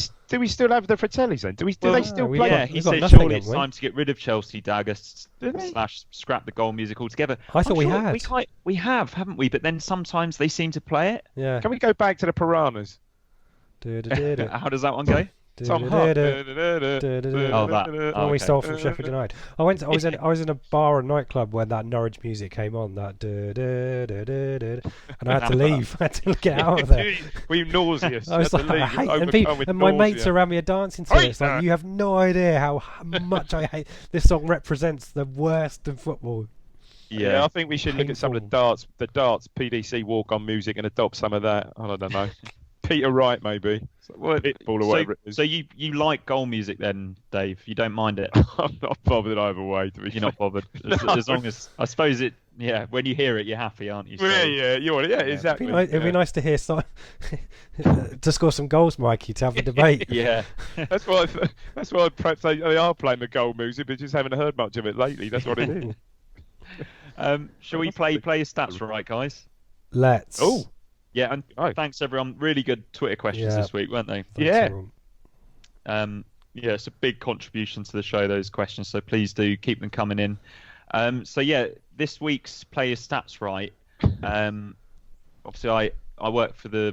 still have the Fratellis then? Do they still play? Yeah, he said surely it's time to get rid of Chelsea Daggers / scrap the goal music altogether. I thought we had. We have, haven't we? But then sometimes they seem to play it. Yeah. Can we go back to the Piranhas? How does that one go? Tom Hutt. We stole from Sheffield United. I was in a bar or nightclub when that Norwich music came on. And I had to leave. I had to get out of there. Were you nauseous? I was like, I hate, and my mates around me are dancing to it. It's like, you have no idea how much I hate. This song represents the worst of football. Yeah, I think we should look at some of the darts PDC walk-on music and adopt some of that. I don't know. Peter Wright, maybe. Pitbull or whatever it is. So you like goal music then, Dave? You don't mind it? I'm not bothered either way. You're not bothered? As long as... I suppose it... Yeah, when you hear it, you're happy, aren't you? So, exactly. It'd be nice to hear to score some goals, Mikey, to have a debate. Yeah. That's why perhaps they are playing the goal music, but just haven't heard much of it lately. That's what it is. Shall we play your stats right, guys? Let's. Oh. Yeah, and thanks everyone. Really good Twitter questions this week, weren't they? Yeah. It's a big contribution to the show, those questions, so please do keep them coming in. This week's Play Your Stats Right. Obviously, I work for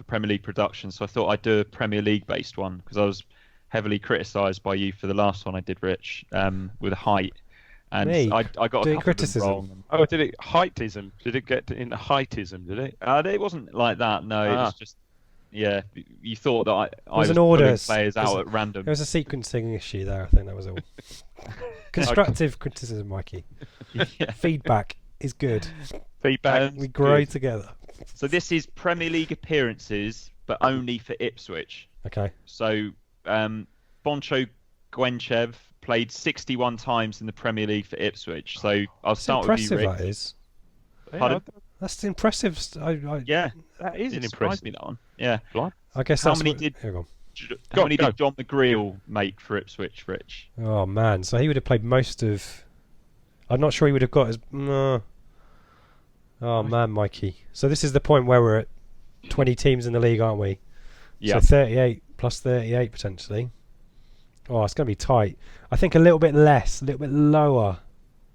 Premier League Production, so I thought I'd do a Premier League based one because I was heavily criticised by you for the last one I did, Rich, with height. And I got a couple criticism. of them wrong. Oh, did it heightism? Did it get into heightism? Did it? It wasn't like that. No, it was just you thought that I was pulling players out at random. There was a sequencing issue there. I think that was all. Constructive criticism, Mikey. Feedback is good. Feedback. We grow together. So this is Premier League appearances, but only for Ipswich. Okay. So Boncho Gwenchev played 61 times in the Premier League for Ipswich. So I'll start with you, Rick. That is. Pardon? That's impressive. Yeah, that is an impressive. Me, that one. Yeah. I guess how many did John McGreal make for Ipswich, Rich? Oh man, so he would have played most of. I'm not sure he would have got as. Oh man, Mikey. So this is the point where we're at 20 teams in the league, aren't we? Yeah. So 38 plus 38 potentially. Oh, it's going to be tight. I think a little bit less, a little bit lower.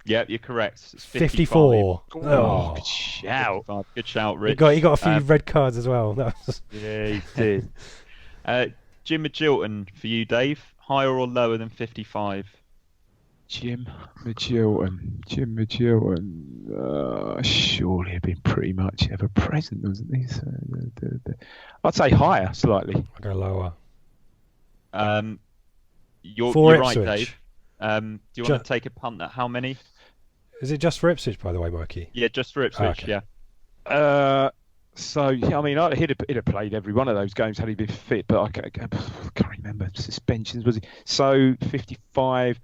Yeah, you're correct. It's 54. Oh, good shout. Good shout, Rich. He got a few red cards as well. Yeah, he did. Jim Magilton for you, Dave. Higher or lower than 55? Jim Magilton. Surely he'd been pretty much ever present, wasn't he? So, I'd say higher, slightly. I'll go lower. You're right, Dave. Do you want to take a punt at how many? Is it just for Ipswich, by the way, Mikey? Yeah, just for Ipswich, okay. yeah. So yeah, I mean, he'd have played every one of those games had he been fit, but I can't remember suspensions. Was he? So 55,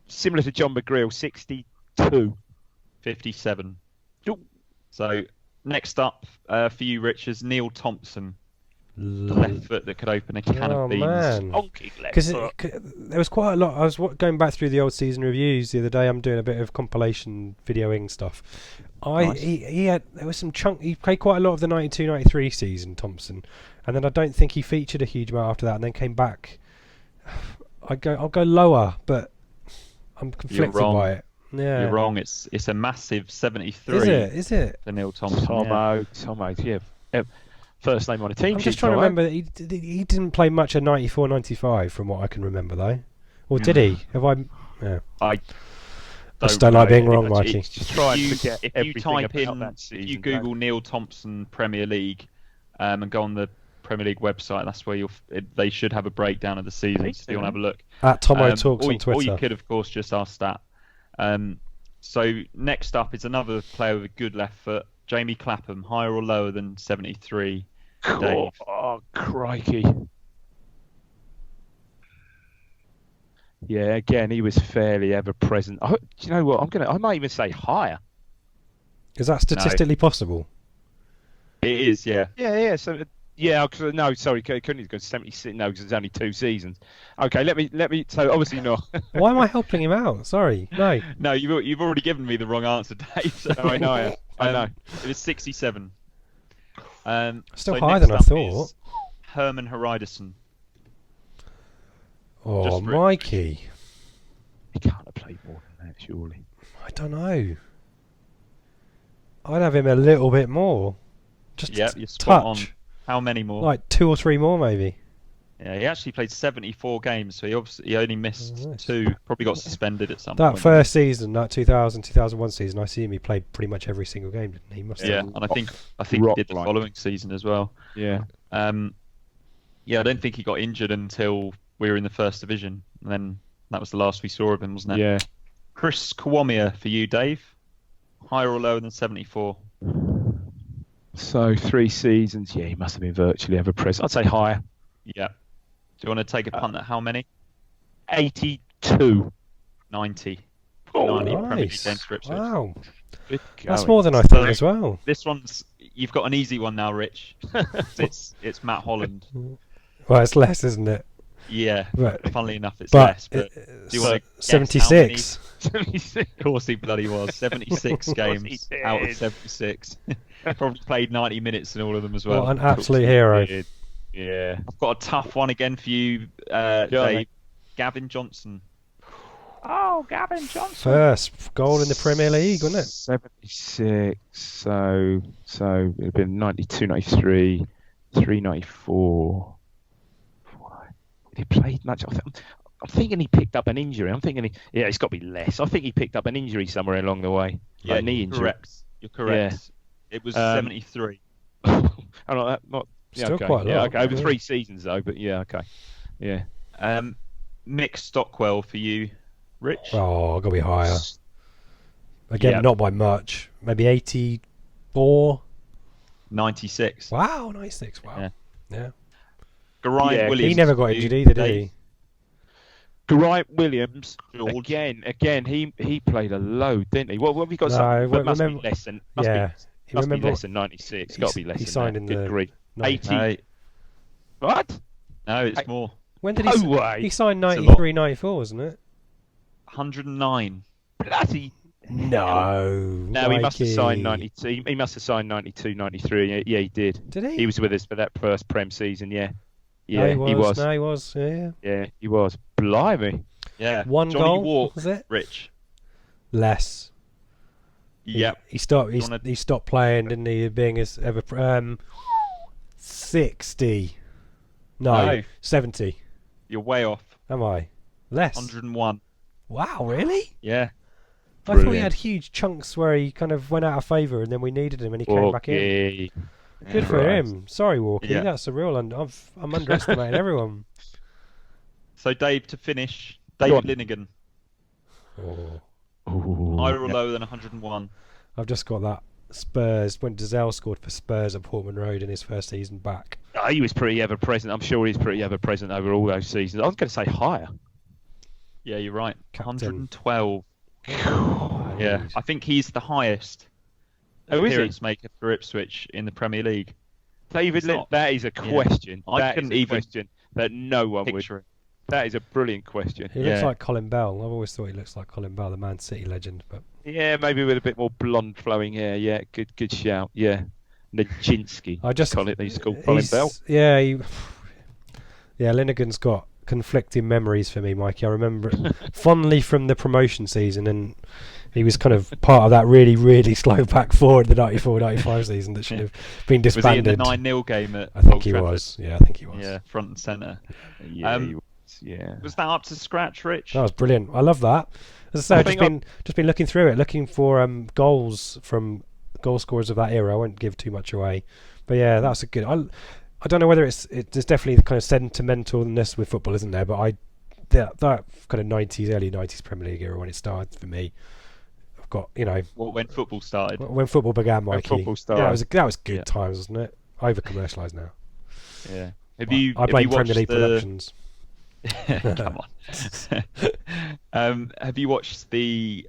similar to John McGreal, 62, 57. Ooh. So next up for you, Rich, is Neil Thompson. The left foot that could open a can of beans. Because there was quite a lot. I was going back through the old season reviews the other day. I'm doing a bit of compilation videoing stuff. Nice. There was some chunk. He played quite a lot of the 92-93 season, Thompson, and then I don't think he featured a huge amount after that, and then came back. I'll go lower, but I'm conflicted by it. Yeah, you're wrong. It's a massive 73. Is it for Neil Thompson? Tomo, yeah. First name on a team. I'm just trying to remember that he didn't play much at 94-95 from what I can remember though. Or did he? Have I? Yeah. I just don't like being wrong, Mikey. Just try and forget if you everything type about in, that season, if you Google Neil Thompson Premier League, and go on the Premier League website, that's where they should have a breakdown of the season. So if you want to have a look. At Tomo Talks on Twitter. Or you could, of course, just ask that. So next up is another player with a good left foot, Jamie Clapham, higher or lower than 73? Dave. Oh, crikey. Yeah, again, he was fairly ever present. Do you know what? I might even say higher. Is that statistically possible? It is, yeah. Yeah. So, yeah. No, sorry, couldn't he go 76? No, because it's only 2 seasons. Okay, let me. So obviously not. Why am I helping him out? Sorry, no. No, you've already given me the wrong answer, Dave. So no, I know. It was 67. Still higher than I thought. Herman Hreiderson. Oh, Mikey. He can't have played more than that, surely. I don't know. I'd have him a little bit more. Just you're spot on. touch. How many more? Like 2 or 3 more, maybe. Yeah, he actually played 74 games, so he only missed 2. Probably got suspended at some point. point. That first season, that 2000-2001 season, I see him. He played pretty much every single game, didn't he? And I think he did the following season as well. Yeah. I don't think he got injured until we were in the first division, and then that was the last we saw of him, wasn't it? Yeah. Chris Kwamia for you, Dave. Higher or lower than 74? So 3 seasons. Yeah, he must have been virtually ever present. I'd say higher. Yeah. Do you want to take a punt at how many? 82. 90. Oh, 90 nice. Wow. That's Going. more than I thought as well. This one's... You've got an easy one now, Rich. it's Matt Holland. Well, it's less, isn't it? Yeah. But, funnily enough, it's less. But do you want to 76? 76. Of course he bloody was. 76 games out of 76. Probably played 90 minutes in all of them as well. What an absolute hero. Yeah. I've got a tough one again for you, Dave. Gavin Johnson. Oh, Gavin Johnson. First goal in the Premier League, wasn't it? 76. So it'd been 92, 93, 3, 94. He played much. I'm thinking he picked up an injury. It's got to be less. I think he picked up an injury somewhere along the way. Yeah, like knee injury. You're correct. Yeah. It was 73. I'm not. Still okay. quite a lot. Okay. Over 3 seasons though, but yeah, okay. Yeah. Mick Stockwell for you, Rich. Oh, got to be higher. Again, not by much. Maybe 84. 96. Wow, 96. Wow. Yeah. Geraint Williams. He never got injured either, did he? Geraint Williams. Again, he played a load, didn't he? What have we got? No, must be less than. Must be less than 96. Got to be less. He than signed that. in Good the grief. 80. No. What? No, it's more. When did No way. He signed 93, 94, wasn't it? 109. Bloody. No, he must have signed 92. He must have signed 92, 93. Yeah, he did. Did he? He was with us for that first Prem season. Yeah. Yeah, he was. No, he was. Yeah. Yeah, he was. Blimey. Yeah. One Johnny goal. Walk, Was it? Rich. Less. Yep. He stopped playing, didn't he? Being as ever 60. No, 70. You're way off. Am I? Less. 101. Wow, really? Yeah. I thought he had huge chunks where he kind of went out of favour, and then we needed him, and he came back in. Good for him. Sorry, Walkie. Yeah. That's a real. I'm underestimating everyone. So, Dave, to finish, David Linnigan. Oh. Higher or lower than 101? I've just got that Spurs when Dazelle scored for Spurs at Portman Road in his first season back. He was pretty ever present. I'm sure he's pretty ever present over all those seasons. I was going to say higher. Yeah, you're right. Captain. 112. Yeah, I think he's the highest appearance maker for Ipswich in the Premier League. David, that is a question. Yeah. I couldn't even question that no one would. it. That is a brilliant question. He looks like Colin Bell. I've always thought he looks like Colin Bell, the Man City legend. But yeah, maybe with a bit more blonde flowing hair. Yeah, good shout. Yeah, Nijinsky. I just call it. He's called Colin Bell. Yeah, Linegan's got conflicting memories for me, Mikey. I remember it fondly from the promotion season, and he was kind of part of that really, really slow back forward the 94-95 season that should have been disbanded. Was he in the 9-0 game at I think Old he Trafford? was. Yeah, I think he was. Yeah, front and centre. Yeah, he was. Yeah. Was that up to scratch, Rich? That was brilliant. I love that. As I say, I've just been looking through it, looking for goals from goal scorers of that era. I won't give too much away, but yeah, that's a good. I don't know whether there's definitely the kind of sentimentalness with football, isn't there? But that kind of 90s, early 90s Premier League era when it started for me. I've got when football started. When football began, Mikey. When football started. Yeah, that was good times, wasn't it? Over commercialised now. Yeah. I blame Premier League productions. Come on. Have you watched the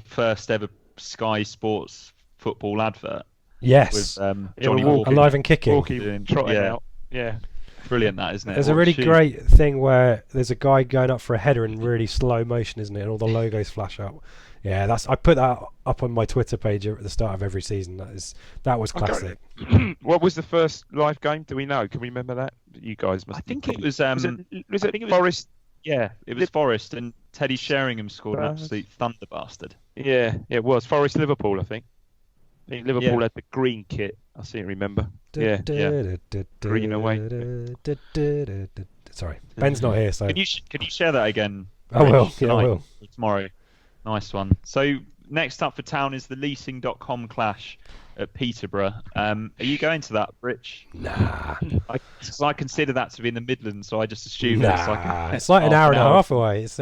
first ever Sky Sports football advert? Yes. With Johnny Walker. Alive and kicking. Walking, trotting out. Yeah. Brilliant, that, isn't it? There's a really great thing where there's a guy going up for a header in really slow motion, isn't it? And all the logos flash up. Yeah, I put that up on my Twitter page at the start of every season. That was classic. Okay. What was the first live game? Do we know? Can we remember that? You guys must. I think it was. Was it Forest? Yeah, it was Forest, and Teddy Sheringham scored an absolute thunder bastard. Yeah, it was Forest Liverpool. I think Liverpool had the green kit. I seem to remember. Yeah. Green away. Sorry, Ben's not here, so can you share that again? I will. Yeah, I will. Tomorrow. Nice one. So next up for town is the leasing.com clash at Peterborough. Are you going to that, Rich? Nah. I consider that to be in the Midlands, so I just assume it's like an hour and a half away. It's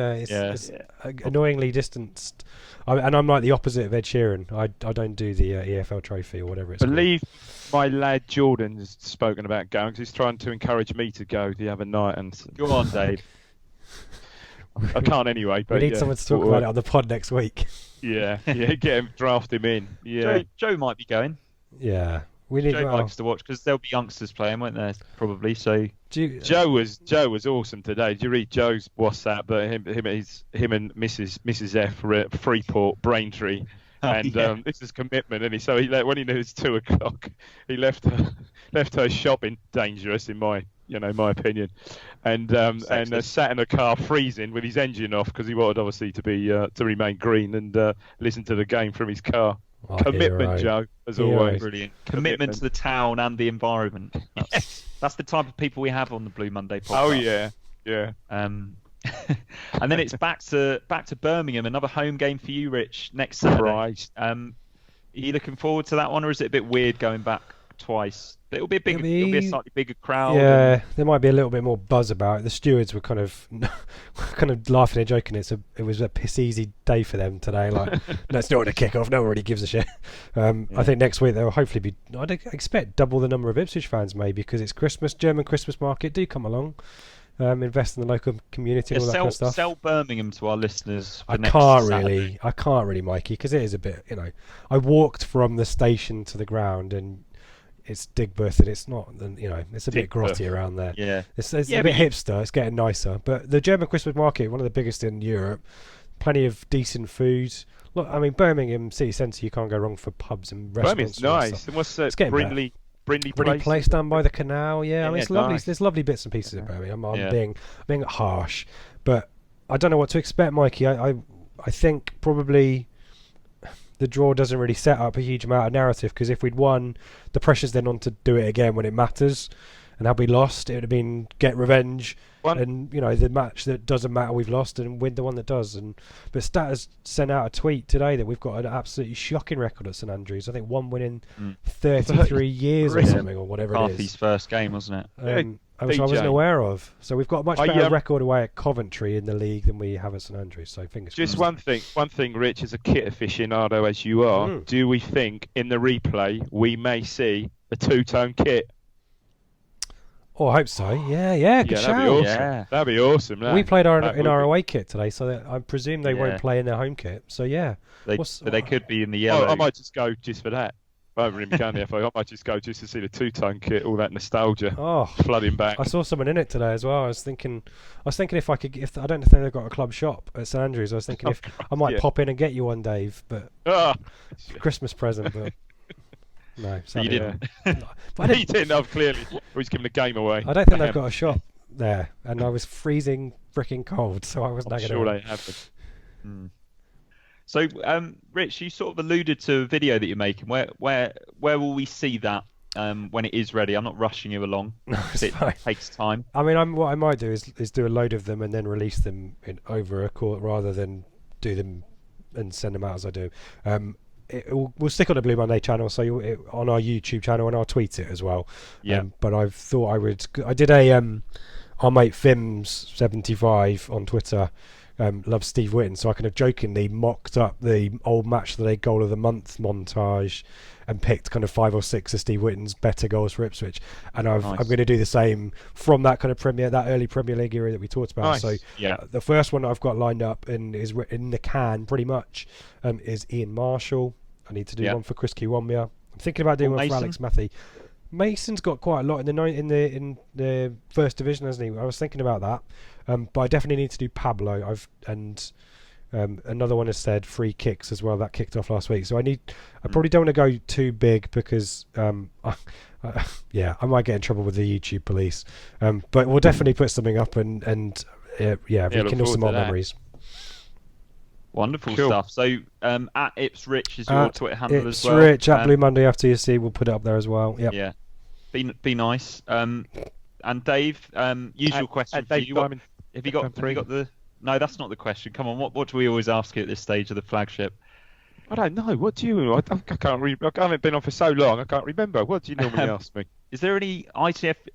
annoyingly distanced. I'm like the opposite of Ed Sheeran. I don't do the EFL Trophy or whatever it's called. I believe my lad Jordan has spoken about going because he's trying to encourage me to go the other night. And go on, Dave. I can't anyway. But we need someone to talk about it on the pod next week. Yeah, draft him in. Yeah, Joe might be going. Yeah, Joe likes to watch because there'll be youngsters playing, won't there? Probably. So Joe was awesome today. Did you read Joe's WhatsApp? But him and Mrs F were at Freeport, Braintree, and this is commitment. And so when he knew it's 2:00, he left her shopping dangerous in my opinion, and sat in a car freezing with his engine off because he wanted obviously to remain green and listen to the game from his car. Commitment, Joe, as always. Brilliant. Commitment to the town and the environment. That's the type of people we have on the Blue Monday podcast. Oh yeah. And then it's back to Birmingham, another home game for you, Rich, next Saturday. Are you looking forward to that one, or is it a bit weird going back twice? It'll be a slightly bigger crowd. Yeah, there might be a little bit more buzz about it. The stewards were kind of laughing and joking. It was a piss easy day for them today. Like, let's not want to kick off. No one really gives a shit. I think next week they'll hopefully be. I'd expect double the number of Ipswich fans maybe because it's Christmas. German Christmas market. Do come along. Invest in the local community and all that kind of stuff. Sell Birmingham to our listeners. I can't really, Mikey, because it is a bit. I walked from the station to the ground and. It's Digbeth and it's not, it's a bit grotty around there. Yeah, it's a bit hipster. It's getting nicer, but the German Christmas market, one of the biggest in Europe, plenty of decent food. Look, I mean, Birmingham city centre, you can't go wrong for pubs and restaurants. Birmingham's nice. And what's that? Brindley place down by the canal. Yeah, I mean, it's lovely. Nice. There's lovely bits and pieces of Birmingham. I'm being harsh, but I don't know what to expect, Mikey. I think probably. The draw doesn't really set up a huge amount of narrative because if we'd won, the pressure's then on to do it again when it matters. And had we lost, it would have been get revenge. One- And the match that doesn't matter we've lost, and win the one that does. But Stat has sent out a tweet today that we've got an absolutely shocking record at St Andrews. I think one win in 33 years or something, or whatever it is. Carthy's first game, wasn't it? Which I wasn't aware of. So we've got a much better record away at Coventry in the league than we have at St Andrews. So fingers crossed. Just one thing, Rich, as a kit aficionado as you are, do we think in the replay we may see a two-tone kit? Oh, I hope so. Yeah, good shout. That'd be awesome. Yeah. That'd be awesome. We played in our away kit today, so I presume they won't play in their home kit. So yeah, they could be in the yellow. I might just go just for that. Over in Candy, I might just go just to see the two-tone kit, all that nostalgia flooding back. I saw someone in it today as well. I was thinking if I could, if I don't think they've got a club shop at St Andrews, I was thinking if I might pop in and get you one, Dave, but Christmas present, but. No, you didn't. But you didn't. Clearly, we was giving the game away. I don't think they've got a shop there, and I was freezing freaking cold, so I wasn't going to. Sure, they haven't. So, Rich, you sort of alluded to a video that you're making. Where will we see that when it is ready? I'm not rushing you along. No, it takes time. I mean, what I might do is do a load of them and then release them over a court rather than do them and send them out as I do. We'll stick on the Blue Monday channel, so on our YouTube channel, and I'll tweet it as well. Yeah. But I thought I did a our mate Fims75 on Twitter loves Steve Whitten, so I kind of jokingly mocked up the old match of the day goal of the month montage and picked kind of 5 or 6 of Steve Whitten's better goals for Ipswich, and I'm going to do the same from that kind of early Premier League era that we talked about. Nice. So the first one I've got lined up and is in the can pretty much is Ian Marshall. I need to do one for Chris Kiwomya. I'm thinking about doing one for Alex Matthew. Mason's got quite a lot in the first division, hasn't he? I was thinking about that, but I definitely need to do Pablo. Another one has said free kicks as well. That kicked off last week, so I probably don't want to go too big because I might get in trouble with the YouTube police. But we'll definitely put something up and rekindle some more memories. Wonderful stuff. So at Ipsrich is your Twitter handle as well. Ipsrich at Blue Monday FTC. We'll put it up there as well. Yep. Yeah. Be nice. And Dave, usual question for you. Have you got the? No, that's not the question. Come on, what do we always ask you at this stage of the flagship? I don't know. What do you? I can't. I haven't been on for so long. I can't remember. What do you normally ask me? Is there any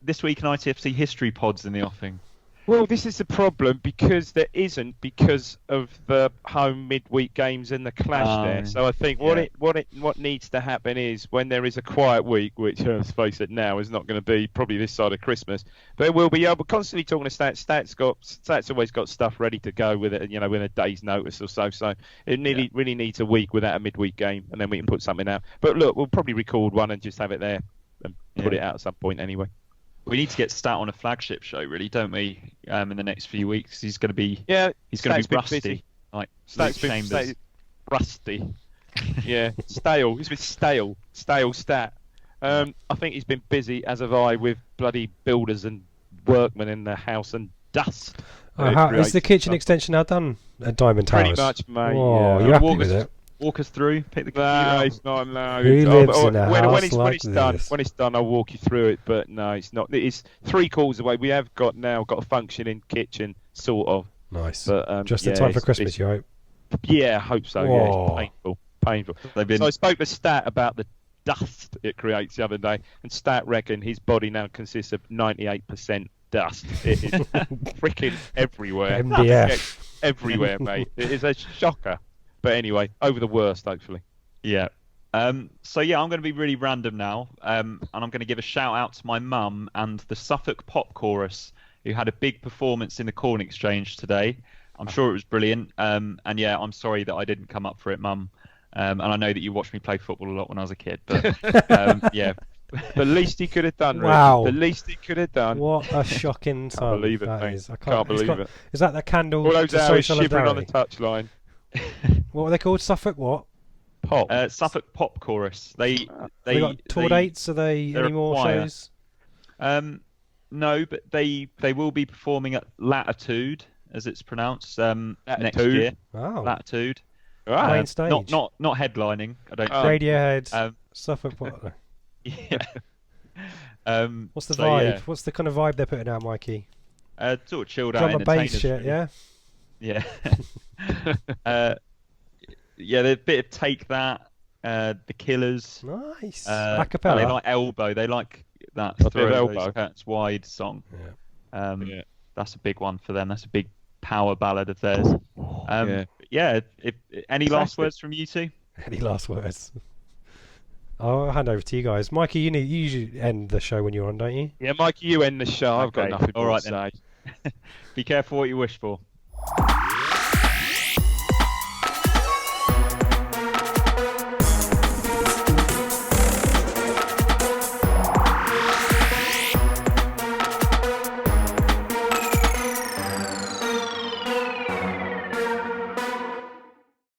this week in ITFC history pods in the offing? Well, this is the problem because there isn't because of the home midweek games and the clash there. So I think what needs to happen is when there is a quiet week, which let's face it now is not going to be probably this side of Christmas, but we'll be able constantly talking to Stats. Stats always got stuff ready to go with it, within a day's notice or so. So it really needs a week without a midweek game, and then we can put something out. But look, we'll probably record one and just have it there and put it out at some point anyway. We need to get Stat on a flagship show, really, don't we? In the next few weeks, he's going to be rusty, busy. like Stat's Luke Chambers. Rusty, stale. He's been stale Stat. I think he's been busy, as have I, with bloody builders and workmen in the house and dust. Is the kitchen extension now done at Diamond Towers? Pretty much, mate. Oh, you're happy with it? Walk us through. Pick the computer up. It's not. No. Who lives in a house when it's done, I'll walk you through it. But no, it's not. It's 3 calls away. We have got a functioning kitchen, sort of. Nice. But just in time for Christmas, you hope. Yeah, I hope so. Whoa. Yeah, it's painful. So I spoke to Stat about the dust it creates the other day, and Stat reckon his body now consists of 98% dust. It is freaking everywhere. MDF. Everywhere, mate. It is a shocker. But anyway, over the worst, hopefully. Yeah. So I'm going to be really random now, and I'm going to give a shout out to my mum and the Suffolk Pop Chorus, who had a big performance in the Corn Exchange today. I'm sure it was brilliant. And I'm sorry that I didn't come up for it, Mum. And I know that you watched me play football a lot when I was a kid, but The least he could have done, Rick. Wow. The least he could have done. What a shocking time. Can't believe it, that mate. is. I Can't believe it. Is that the candle? All those to hours social shivering on the solidarity? touchline. What were they called? Suffolk what? Pop. Suffolk Pop Chorus. They got tour dates? Are they any more shows? No, but they will be performing at Latitude, as it's pronounced, next year. Wow. Latitude. Main stage. Not headlining. I don't. Radiohead. Suffolk Pop. Yeah. What's the so, vibe? Yeah, What's the kind of vibe they're putting out, Mikey? sort of chilled out Drum and bass shit, entertainers. yeah? Yeah. Yeah, there's a bit of Take That, The Killers. Nice. They Acapella. like Elbow. They like that A bit of Throw Those Elbow. Curtains Wide song. Yeah. Yeah. That's a big one for them. That's a big power ballad of theirs. Any last Fantastic. words from you two? Any last words? I'll hand over to you guys. Mikey, you usually end the show when you're on, don't you? Yeah, Mikey, you end the show. I've got Okay, nothing all more right to then. say. Be careful what you wish for.